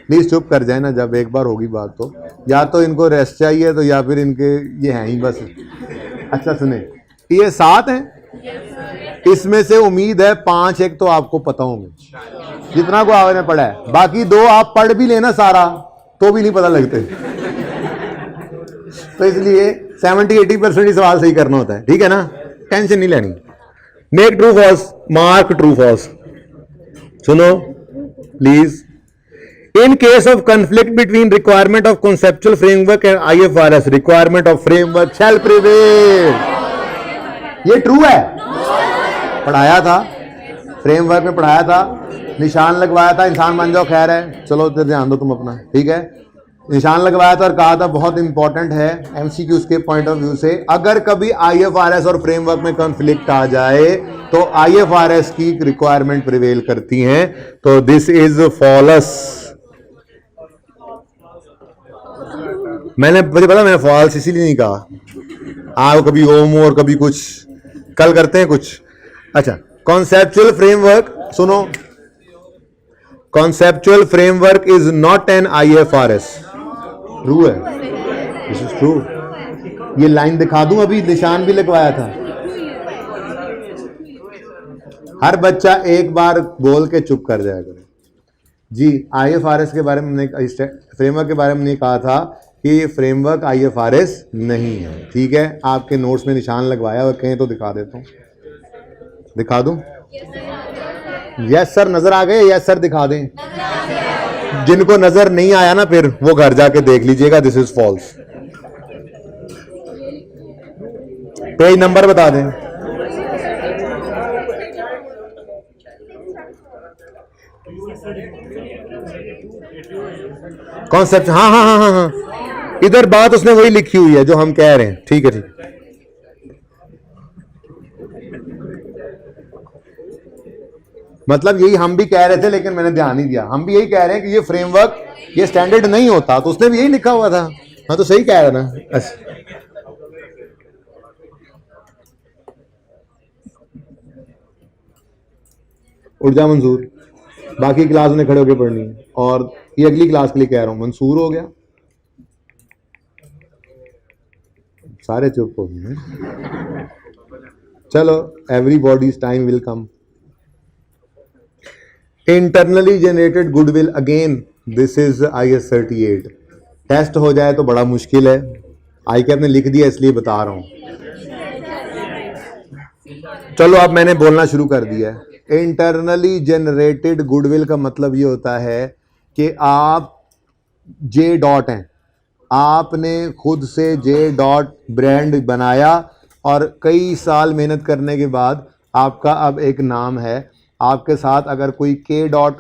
प्लीज चुप कर जाए ना, जब एक बार होगी बात तो, या तो इनको रेस्ट चाहिए तो, या फिर इनके ये हैं ही बस। अच्छा सुने, ये 7 हैं, इसमें से उम्मीद है 5 एक तो आपको पता होंगे जितना को आपने पढ़ा है, बाकी 2 आप पढ़ भी लेना सारा तो भी नहीं पता लगते। तो इसलिए 70-80% ही सवाल सही करना होता है, ठीक है ना, टेंशन नहीं लेनी। Make true false, mark true false. सुनो please, in case of conflict between requirement of conceptual framework and IFRS, requirement of framework shall prevail। ये ट्रू है, पढ़ाया था फ्रेमवर्क में, पढ़ाया था, निशान लगवाया था, इंसान बन जाओ, खैर है, चलो तो ध्यान दो तुम अपना, ठीक है। निशान लगवाया था और कहा था बहुत इंपॉर्टेंट है MCQs के पॉइंट ऑफ व्यू से, अगर कभी IFRS और फ्रेमवर्क में कॉन्फ्लिक्ट आ जाए तो IFRS की रिक्वायरमेंट प्रिवेल करती हैं। तो दिस इज फॉल्स। मुझे पता, मैंने फॉल्स इसीलिए नहीं कहा। आप कभी ओम और कभी कुछ, कल करते हैं कुछ। अच्छा, कॉन्सेप्चुअल फ्रेमवर्क सुनो, conceptual framework is not an IFRS। True है, दिस इज ट्रू। ये लाइन दिखा दूं, अभी निशान भी लगवाया था। हर बच्चा एक बार बोल के चुप कर जाएगा जी। IFRS के बारे में, फ्रेमवर्क के बारे में नहीं कहा था कि फ्रेमवर्क IFRS नहीं है, ठीक है। आपके नोट्स में निशान लगवाया और कहें तो दिखा देता हूं, दिखा दूं? यस सर नजर आ गए, यस सर दिखा दें। जिनको नजर नहीं आया ना, फिर वो घर जाके देख लीजिएगा, this is false. Page number बता दें। कॉन्सेप्ट, हाँ हाँ हाँ हाँ हाँ, इधर बात उसने वही लिखी हुई है जो हम कह रहे हैं। ठीक है, ठीक। मतलब यही हम भी कह रहे थे, लेकिन मैंने ध्यान नहीं दिया। हम भी यही कह रहे हैं कि ये फ्रेमवर्क, ये स्टैंडर्ड नहीं होता, तो उसने भी यही लिखा हुआ था। हाँ, तो सही कह रहा ना। अच्छा, उठ जा मंसूर, बाकी क्लास में खड़े होकर पढ़नी है, और ये अगली क्लास के लिए कह रहा हूं। मंसूर हो गया, सारे चुप हो गए। चलो, everybody's time will come. Internally generated goodwill, again this is IS 38। टेस्ट हो जाए तो बड़ा मुश्किल है। ICAP ने लिख दिया इसलिए बता रहा हूं। चलो, अब मैंने बोलना शुरू कर दिया है। इंटरनली जनरेटेड गुडविल का मतलब ये होता है कि आप जे डॉट हैं, आपने खुद से जे डॉट ब्रांड बनाया और कई साल मेहनत करने के बाद आपका अब एक नाम है। आपके साथ अगर कोई के डॉट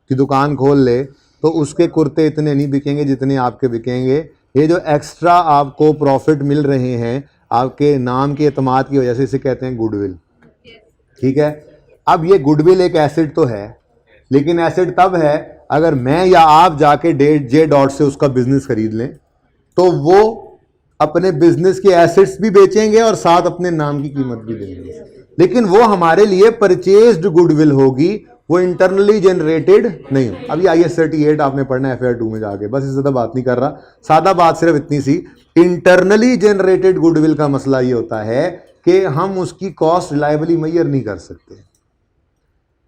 की दुकान खोल ले तो उसके कुर्ते इतने नहीं बिकेंगे जितने आपके बिकेंगे। ये जो एक्स्ट्रा आपको प्रॉफिट मिल रहे हैं आपके नाम के एतमाद की वजह से, इसे कहते हैं गुडविल। ठीक है, अब ये गुडविल एक एसेट तो है, लेकिन एसेट तब है अगर मैं या आप जाके जे डॉट से उसका बिजनेस खरीद लें, तो वो अपने बिजनेस के एसेट्स भी बेचेंगे और साथ अपने नाम की कीमत भी देंगे, लेकिन वो हमारे लिए परचेज्ड गुडविल होगी, वो इंटरनली जनरेटेड नहीं। अभी IS 38 आपने पढ़ना है FR 2 में जाके, बस इससे ज़्यादा बात नहीं कर रहा। सादा बात सिर्फ इतनी सी, इंटरनली जनरेटेड गुडविल का मसला ये होता है कि हम उसकी कॉस्ट रिलायबली मेजर नहीं कर सकते।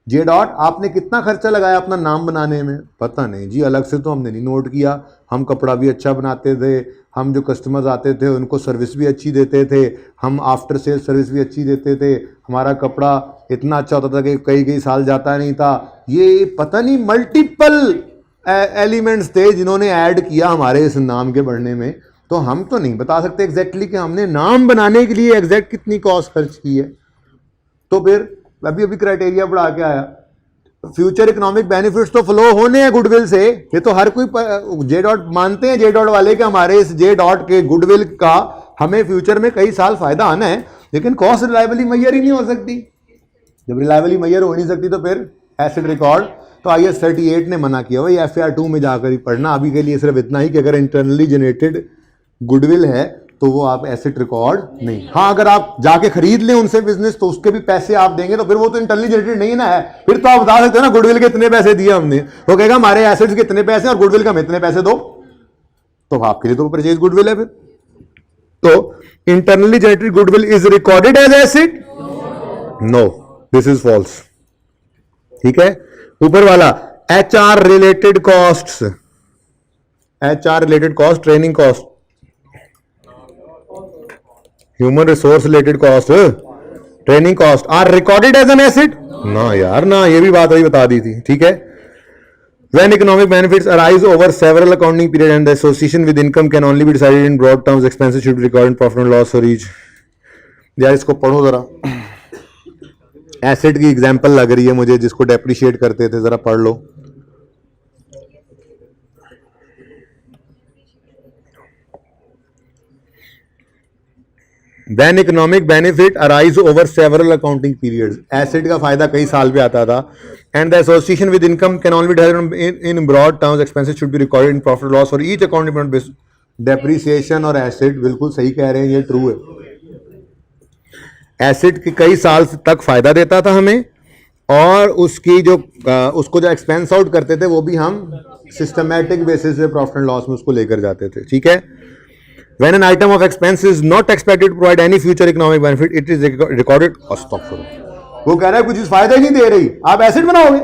जे डॉट, आपने कितना खर्चा लगाया अपना नाम बनाने में? पता नहीं जी, अलग से तो हमने नहीं नोट किया। हम कपड़ा भी अच्छा बनाते थे, हम जो कस्टमर्स आते थे उनको सर्विस भी अच्छी देते थे, हम आफ्टर सेल सर्विस भी अच्छी देते थे, हमारा कपड़ा इतना अच्छा होता था कि कई कई साल जाता नहीं था। ये पता नहीं मल्टीपल एलिमेंट्स थे जिन्होंने ऐड किया हमारे इस नाम के बढ़ने में। तो हम तो नहीं बता सकते एग्जैक्टली कि हमने नाम बनाने के लिए एग्जैक्ट कितनी कॉस्ट खर्च की है। तो फिर अभी अभी क्राइटेरिया बढ़ा के आया, फ्यूचर इकोनॉमिक बेनिफिट्स तो फ्लो होने हैं गुडविल से। ये तो हर कोई जे डॉट मानते हैं, जे डॉट वाले कि हमारे इस जे डॉट के गुडविल का हमें फ्यूचर में कई साल फायदा आना है, लेकिन कॉस्ट रिलायबली मेजर ही नहीं हो सकती। जब रिलायबली मेजर हो नहीं सकती तो फिर एसेट रिकॉर्ड तो IS 38 ने मना किया। वही FR 2 में जाकर ही पढ़ना। अभी के लिए सिर्फ इतना ही कि अगर इंटरनली जनरेटेड गुडविल है तो वो आप एसेट रिकॉर्ड नहीं। हाँ, अगर आप जाके खरीद लें उनसे बिजनेस तो उसके भी पैसे आप देंगे, तो फिर वो तो इंटरनली जनरेटेड नहीं ना है। फिर तो आप बता सकते हो ना गुडविल के इतने पैसे दिए हमने, वो कहेगा हमारे एसेट्स के इतने पैसे और गुडविल का इतने पैसे दो, तो आपके लिए तो परचेज गुडविल है। फिर तो internally generated goodwill is recorded as asset? No, this is false. ठीक है, ऊपर वाला HR related costs, HR related cost, training cost, human resource related cost, training cost are recorded as an asset? ना यार ना, ये भी बात अभी बता दी थी। ठीक है, when economic benefits arise over several accounting period and the association with income can only be decided in broad terms, expenses should be recorded in profit and loss for each। यार इसको पढ़ो जरा, एसेट की एग्जांपल लग रही है मुझे, जिसको डेप्रिशिएट करते थे, जरा पढ़ लो। Then economic benefit arise over several accounting periods, asset का फायदा कई साल पे आता था, and the association with income can only be decided in broad terms, expenses should be recorded in profit or loss for each accounting period basis। Depreciation और एसेट, बिल्कुल सही कह रहे हैं, ये ट्रू है। एसेट की कई साल तक फायदा देता था हमें, और उसकी जो उसको जो एक्सपेंस आउट करते थे वो भी हम सिस्टमैटिक बेसिस पे प्रॉफिट एंड लॉस में उसको लेकर जाते थे। ठीक है, when an item of expense is not expected to provide any future economic benefit, it is recorded। वो कह रहा है कुछ चीज फायदा ही नहीं दे रही, आप एसेट बनाओगे,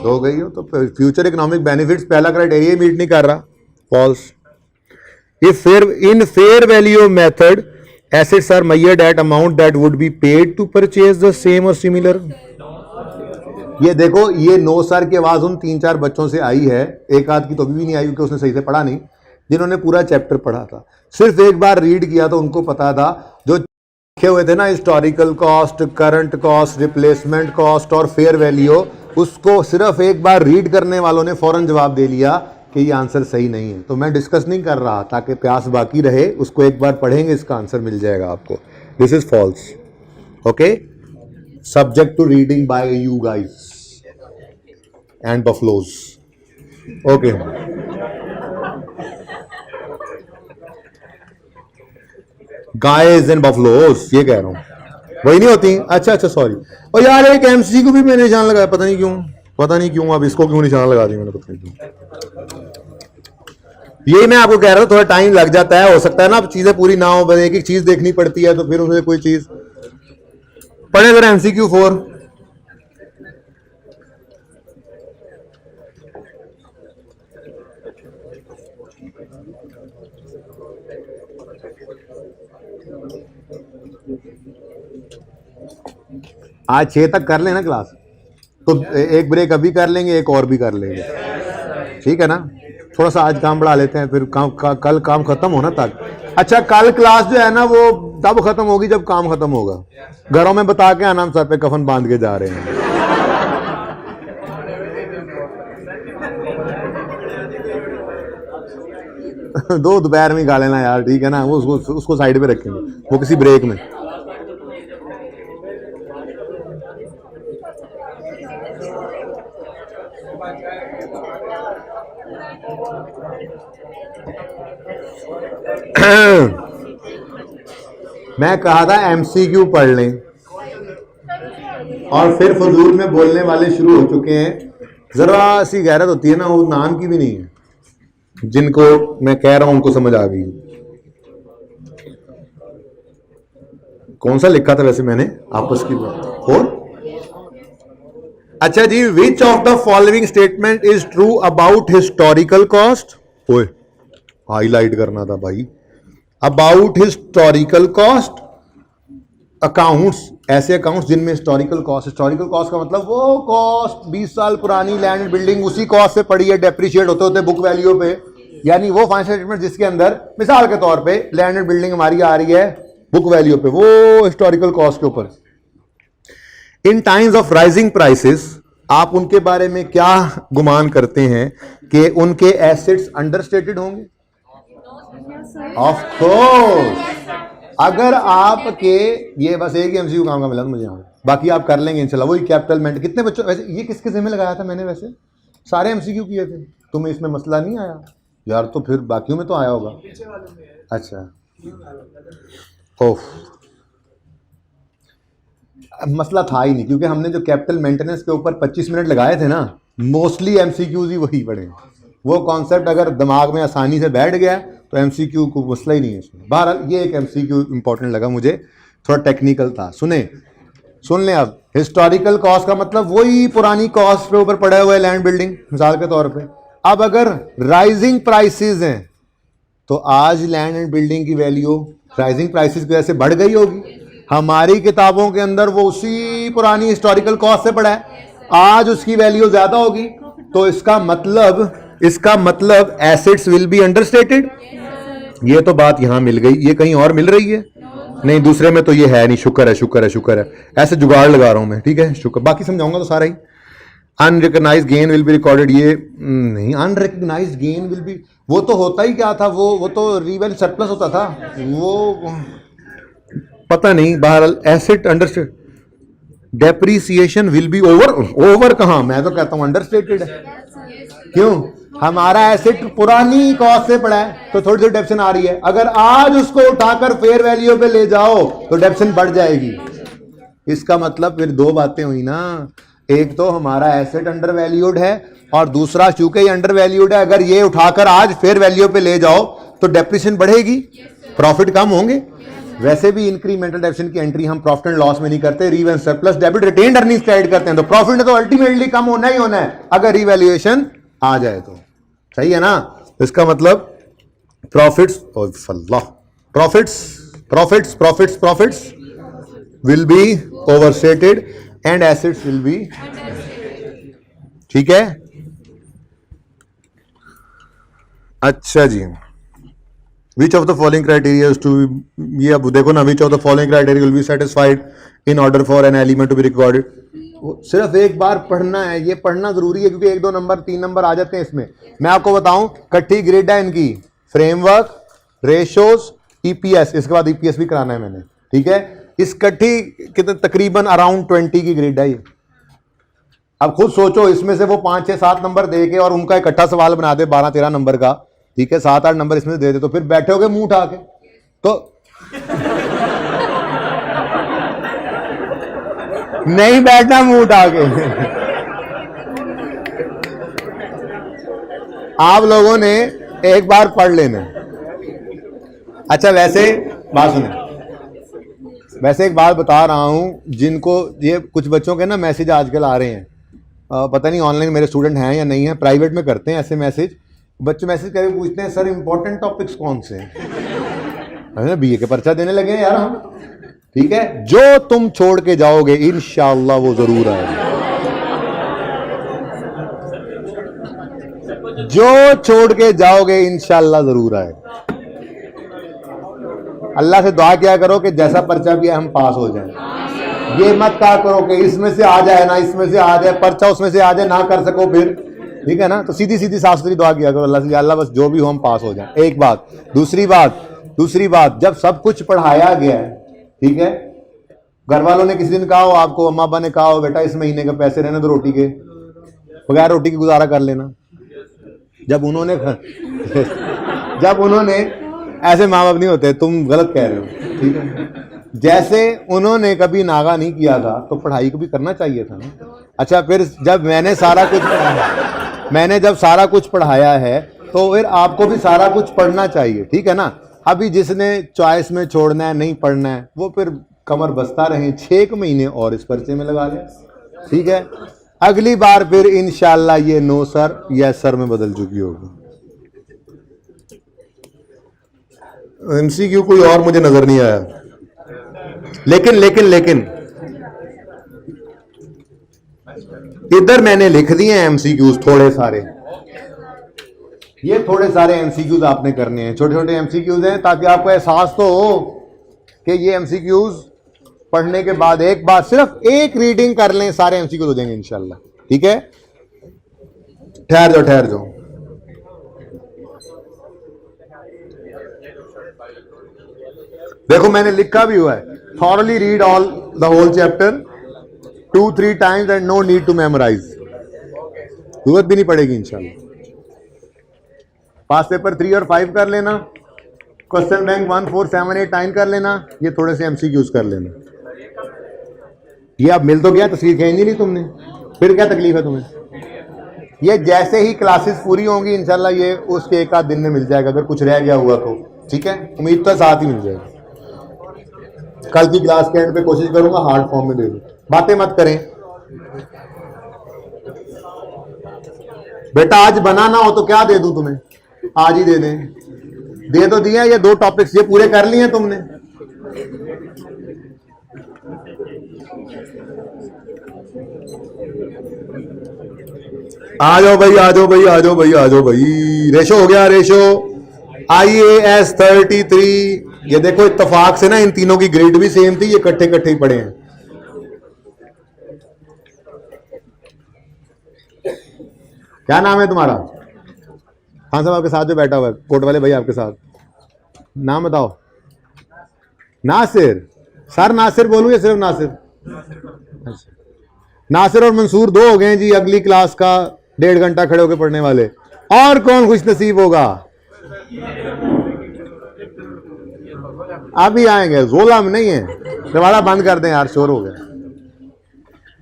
हो गई हो। तो फ्यूचर इकोनॉमिक बेनिफिट्स पहला क्राइटेरिया मीट नहीं कर रहा, false. If in fair value method assets are measured at amount that would be paid to purchase the same or similar। ये देखो, ये 9 सर की आवाज उन 3-4 बच्चों से आई है, एक आध की तो अभी भी नहीं आई क्योंकि उसने सही से पढ़ा नहीं, जिन्होंने पूरा चैप्टर पढ़ा था। सिर्फ एक बार रीड किया तो उनको पता था, जो लिखे हुए थे ना, historical cost, current cost, replacement cost और फेयर वैल्यू, उसको सिर्फ एक बार रीड करने वालों ने फौरन जवाब दे लिया कि ये आंसर सही नहीं है। तो मैं डिस्कस नहीं कर रहा ताकि प्यास बाकी रहे, उसको एक बार पढ़ेंगे, इसका आंसर मिल जाएगा आपको। This is false, okay, subject to reading by you guys and buffaloes, okay. Guys and buffaloes ये कह रहा हूं, वही नहीं होती। अच्छा अच्छा सॉरी। और यार एक एमसी को भी मैंने निशान लगाया, पता नहीं क्यों, अब इसको क्यों निशान लगा दी मैंने, पता नहीं क्यों। यही मैं आपको कह रहा हूं, थोड़ा टाइम लग जाता है, हो सकता है ना चीजें पूरी ना हो, एक एक चीज देखनी पड़ती है, तो फिर उसमें कोई चीज पढ़े जरा एमसीक्यू 4। आज 6 तक कर लेना क्लास, तो एक ब्रेक अभी कर लेंगे, एक और भी कर लेंगे, ठीक है ना। थोड़ा सा आज काम बढ़ा लेते हैं, फिर कल काम खत्म होना तक। अच्छा कल क्लास जो है ना वो तब खत्म होगी जब काम खत्म होगा। घरों में बता के आना हम सर पे कफन बांध के जा रहे हैं। दो दोपहर में गा लेना यार, ठीक है ना, वो उसको साइड पे रखेंगे, वो किसी ब्रेक में। मैं कहा था एमसीक्यू पढ़ लें, और फिर फजूल में बोलने वाले शुरू हो चुके हैं। जरा सी गैरत होती है ना, वो नाम की भी नहीं है, जिनको मैं कह रहा हूं उनको समझ आ गई। कौन सा लिखा था वैसे मैंने आपस की बात और। अच्छा जी, which of the following statement is true about historical cost. ओए हाईलाइट करना था भाई। अबाउट हिस्टोरिकल कॉस्ट अकाउंट्स, ऐसे अकाउंट्स जिनमें हिस्टोरिकल कॉस्ट का मतलब वो कॉस्ट 20 साल पुरानी लैंड एंड बिल्डिंग उसी कॉस्ट से पड़ी है, डेप्रिशिएट होते होते बुक वैल्यू पे, यानी वो फाइनेंशियल स्टेटमेंट जिसके अंदर मिसाल के तौर पे लैंड एंड बिल्डिंग हमारी आ रही है बुक वैल्यू पे, वो हिस्टोरिकल कॉस्ट के ऊपर। इन टाइम्स ऑफ राइजिंग प्राइसेस आप उनके बारे में क्या गुमान करते हैं कि उनके एसेट्स अंडरस्टेटेड होंगे? Of course. अगर आपके, ये बस एक ही एमसीक्यू काम का मिला था मुझे यहाँ, बाकी आप कर लेंगे इंशाल्लाह। वही कैपिटल मेंट कितने बच्चों, वैसे ये किसके जिम्मे लगाया था मैंने? वैसे सारे एमसीक्यू किए थे, तुम्हें इसमें मसला नहीं आया यार? तो फिर बाकियों में तो आया होगा। अच्छा ओफ, मसला था ही नहीं, क्योंकि हमने जो कैपिटल मेंटेनेंस के ऊपर 25 मिनट लगाए थे ना, मोस्टली एमसीक्यूज ही वही पढ़े। वो कॉन्सेप्ट अगर दिमाग में आसानी से बैठ गया तो एमसीक्यू को मसला ही नहीं है इसमें। बहरहाल ये एक एमसीक्यू इंपॉर्टेंट लगा मुझे, थोड़ा टेक्निकल था। सुन लें अब, हिस्टोरिकल कॉस्ट का मतलब वही पुरानी कॉस्ट पे ऊपर पड़े हुए लैंड बिल्डिंग मिसाल के तौर पे। अब अगर राइजिंग प्राइसेस हैं तो आज लैंड एंड बिल्डिंग की वैल्यू राइजिंग प्राइसेस की वजह से बढ़ गई होगी। हमारी किताबों के अंदर वो उसी पुरानी हिस्टोरिकल कॉस्ट से पड़ा है, आज उसकी वैल्यू ज्यादा होगी, तो इसका मतलब एसेट्स विल बी अंडरस्टेटेड। ये तो बात यहां मिल गई, ये कहीं और मिल रही है नहीं, दूसरे में तो ये है नहीं। शुक्र है, ऐसे जुगाड़ लगा रहा हूं मैं, ठीक है, शुक्र। बाकी समझाऊंगा तो सारा ही। Unrecognised gain will be recorded, ये नहीं, अनरिकग्नाइज्ड गेन विल बी, वो तो होता ही क्या था, वो तो रिवेल सरप्लस होता था, वो पता नहीं। बहरहाल asset understated, depreciation will be over कहां, मैं तो कहता हूं अंडरस्टेटेड है। क्यों? हमारा एसेट पुरानी कॉस्ट से पड़ा है तो थोड़ी सी डेप्शन आ रही है, अगर आज उसको उठाकर फेयर वैल्यू पे ले जाओ तो डेप्शन बढ़ जाएगी। इसका मतलब फिर दो बातें हुई ना, एक तो हमारा एसेट अंडर वैल्यूड है, और दूसरा चूंकि ये अंडर वैल्यूड है, अगर ये उठाकर आज फेयर वैल्यू पे ले जाओ तो डेप्रिसिएशन बढ़ेगी, प्रॉफिट कम होंगे। वैसे भी इंक्रीमेंटल डेप्रिसिएशन की एंट्री हम प्रॉफिट एंड लॉस में नहीं करते, रीव and surplus debit retained earnings का ऐड करते हैं। तो प्रॉफिट तो अल्टीमेटली कम होना ही होना है अगर रिवैल्यूएशन आ जाए तो, सही है ना। इसका मतलब profits will be overstated and assets will be, ठीक है। अच्छा जी, which of the following criteria to, ये अब देखो ना, which of the following criteria will be satisfied in order for an element to be recorded. सिर्फ एक बार पढ़ना है, ये पढ़ना जरूरी है क्योंकि 1 2 नंबर 3 नंबर आ जाते हैं इसमें। मैं आपको बताऊं कट्ठी ग्रिड है इनकी, फ्रेमवर्क, रेशोज, ईपीएस, इसके बाद ईपीएस भी कराना है मैंने, ठीक है। इस कट्ठी कितने तकरीबन अराउंड 20 की ग्रिड है ये। अब खुद सोचो इसमें से वो 5 6 7 नंबर दे के और उनका इकट्ठा सवाल बना दे 12 13 नंबर का, ठीक है, 7 8 नंबर इसमें से दे दे, तो फिर बैठोगे मुंह उठा के तो नहीं बैठना मुंह उठा के। आप लोगों ने एक बार पढ़ लेना। अच्छा वैसे बात सुने, वैसे एक बात बता रहा हूं, जिनको ये कुछ बच्चों के ना मैसेज आजकल आ रहे हैं, पता नहीं ऑनलाइन मेरे स्टूडेंट हैं या नहीं है, प्राइवेट में करते हैं ऐसे मैसेज, बच्चे मैसेज करके पूछते हैं सर इंपॉर्टेंट टॉपिक्स कौन से हैं। बीए के पर्चा देने लगे हैं यार हम, ठीक है। जो तुम छोड़ के जाओगे इंशाअल्लाह वो जरूर आएगा, जो छोड़ के जाओगे इंशाअल्लाह जरूर आएगा। अल्लाह से दुआ किया करो कि जैसा पर्चा भी है हम पास हो जाएं। ये मत कहा करो कि इसमें से आ जाए ना इसमें से आ जाए, पर्चा उसमें से आ जाए ना कर सको फिर, ठीक है ना। तो सीधी सीधी साफ सुथरी दुआ किया करो अल्लाह से, अल्लाह बस जो भी हो हम पास हो जाएं। एक बात। दूसरी बात, जब सब कुछ पढ़ाया गया है, ठीक है, घर वालों ने किसी दिन कहा हो आपको, अम्मा अब्बा ने कहा हो बेटा इस महीने के पैसे रहने दो रोटी के, बगैर रोटी की गुजारा कर लेना, जब उन्होंने ऐसे माँ बाप नहीं होते, तुम गलत कह रहे हो, ठीक है। जैसे उन्होंने कभी नागा नहीं किया था तो पढ़ाई को भी करना चाहिए था ना। अच्छा फिर जब मैंने जब सारा कुछ पढ़ाया है तो फिर आपको भी सारा कुछ पढ़ना चाहिए, ठीक है ना। अभी जिसने चॉइस में छोड़ना है, नहीं पढ़ना है, वो फिर कमर बसता रहे, 6 महीने और इस पर्चे में लगा ले, ठीक है। अगली बार फिर इंशाल्लाह ये नो सर यस सर में बदल चुकी होगी। एमसीक्यू कोई और मुझे नजर नहीं आया, लेकिन इधर मैंने लिख दिए एमसीक्यूज थोड़े सारे, ये थोड़े सारे एमसीक्यूज आपने करने हैं, छोटे छोटे एमसीक्यूज हैं, ताकि आपको एहसास तो हो कि ये एमसीक्यूज पढ़ने के बाद एक बार सिर्फ एक रीडिंग कर लें, सारे एमसीक्यूज हो जाएंगे इंशाल्लाह, ठीक है। ठहर जाओ। देखो मैंने लिखा भी हुआ है, thoroughly read all the whole chapter 2-3 times and no need to memorise, जरूरत भी नहीं पड़ेगी इंशाल्लाह। पास पेपर 3 और 5 कर लेना, क्वेश्चन बैंक 1 4 7 8 9 कर लेना, ये थोड़े से एमसीक्यूज कर लेना। ये अब मिल तो गया, तस्वीर खींच नहीं ली तुमने, फिर क्या तकलीफ है तुम्हें। ये जैसे ही क्लासेस पूरी होंगी इंशाल्लाह ये उसके 1 आध दिन में मिल जाएगा, अगर कुछ रह गया हुआ तो, ठीक है। उम्मीद तो साथ ही मिल जाएगी। कल की क्लास के एंड पे कोशिश करूंगा हार्ड फॉर्म में दे दूं। बातें मत करें बेटा, आज बनाना हो तो क्या दे दूं तुम्हें, आज ही दे दें, दे तो दिया। ये 2 टॉपिक्स ये पूरे कर लिए तुमने, आ जाओ भाई। रेशो हो गया, रेशो IAS 33। ये देखो इत्तेफाक से ना इन तीनों की ग्रेड भी सेम थी, ये इकट्ठे ही पड़े हैं। क्या नाम है तुम्हारा? खान साहब आपके साथ जो बैठा हुआ है, कोट वाले भाई आपके साथ, नाम बताओ। नासिर। सर नासिर बोलूं या सिर्फ नासिर? नासिर और मंसूर 2 हो गए जी अगली क्लास का 1.5 घंटा खड़े होकर पढ़ने वाले। और कौन खुश नसीब होगा? अभी आएंगे, जोला में नहीं है, दरवाजा बंद कर दें यार, शोर हो गया।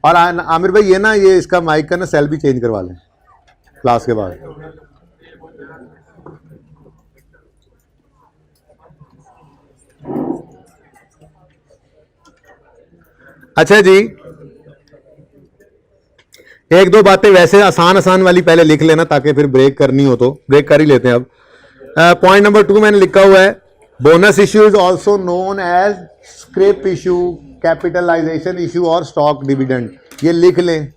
और आमिर भाई ये ना, ये इसका माइक का ना सेल भी चेंज करवा लें क्लास के बाद। अच्छा जी, 1-2 बातें वैसे आसान वाली पहले लिख लेना, ताकि फिर ब्रेक करनी हो तो ब्रेक कर ही लेते हैं। अब पॉइंट नंबर 2 मैंने लिखा हुआ है, bonus issue is also known as scrap issue, capitalisation issue और स्टॉक डिविडेंड। ये लिख लें।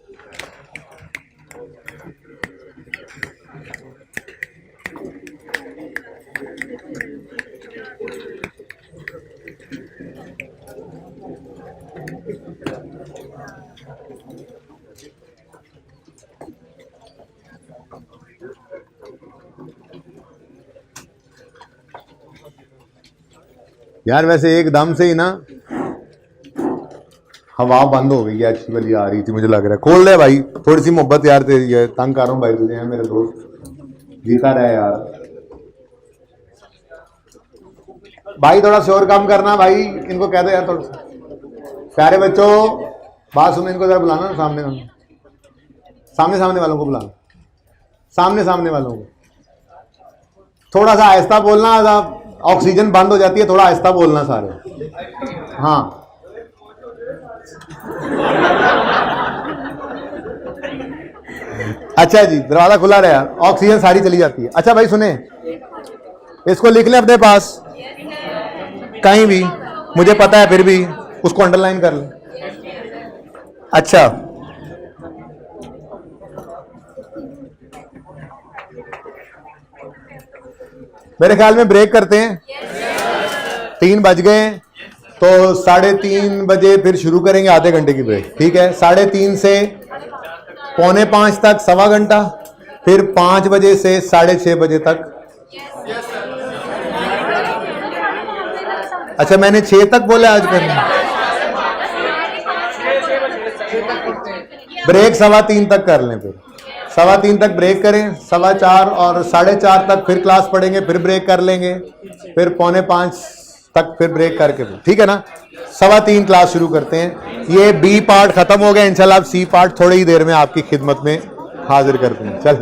यार वैसे एकदम से ही ना हवा बंद हो गई है, अच्छी वाली आ रही थी मुझे लग रहा है। खोल दे भाई, थोड़ी सी मोहब्बत यार तेरी है, तंग कर रहा हूँ भाई तुझे, है मेरे दोस्त, जीता रहे यार भाई। थोड़ा शोर कम करना भाई, इनको कह दो यार थोड़ा सा। प्यारे बच्चों बात सुनो, इनको जरा बुलाना ना सामने सामने सामने वालों को बुलाना, सामने सामने वालों को। थोड़ा सा आहिस्ता बोलना, ऑक्सीजन बंद हो जाती है, थोड़ा आहिस्ता बोलना सारे। हाँ अच्छा जी, दरवाजा खुला रहे यार, ऑक्सीजन सारी चली जाती है। अच्छा भाई सुने, इसको लिख लें अपने पास कहीं भी, मुझे पता है फिर भी उसको अंडरलाइन कर लें। अच्छा मेरे ख्याल में ब्रेक करते हैं, 3 बज गए, तो 3:30 बजे फिर शुरू करेंगे आधे घंटे की ब्रेक, ठीक है। 3:30 से 4:45 तक सवा घंटा, फिर 5 बजे से 6:30 बजे तक। अच्छा मैंने 6 तक बोला आज करना, ब्रेक 3:15 तक कर लें, फिर 3:15 तक ब्रेक करें, 4:15 और 4:30 तक फिर क्लास पढ़ेंगे, फिर ब्रेक कर लेंगे, फिर 4:45 तक फिर ब्रेक करके, ठीक है ना। 3:15 क्लास शुरू करते हैं। ये बी पार्ट खत्म हो गया, इंशाल्लाह अब सी पार्ट थोड़ी ही देर में आपकी खिदमत में हाजिर करते हैं। चल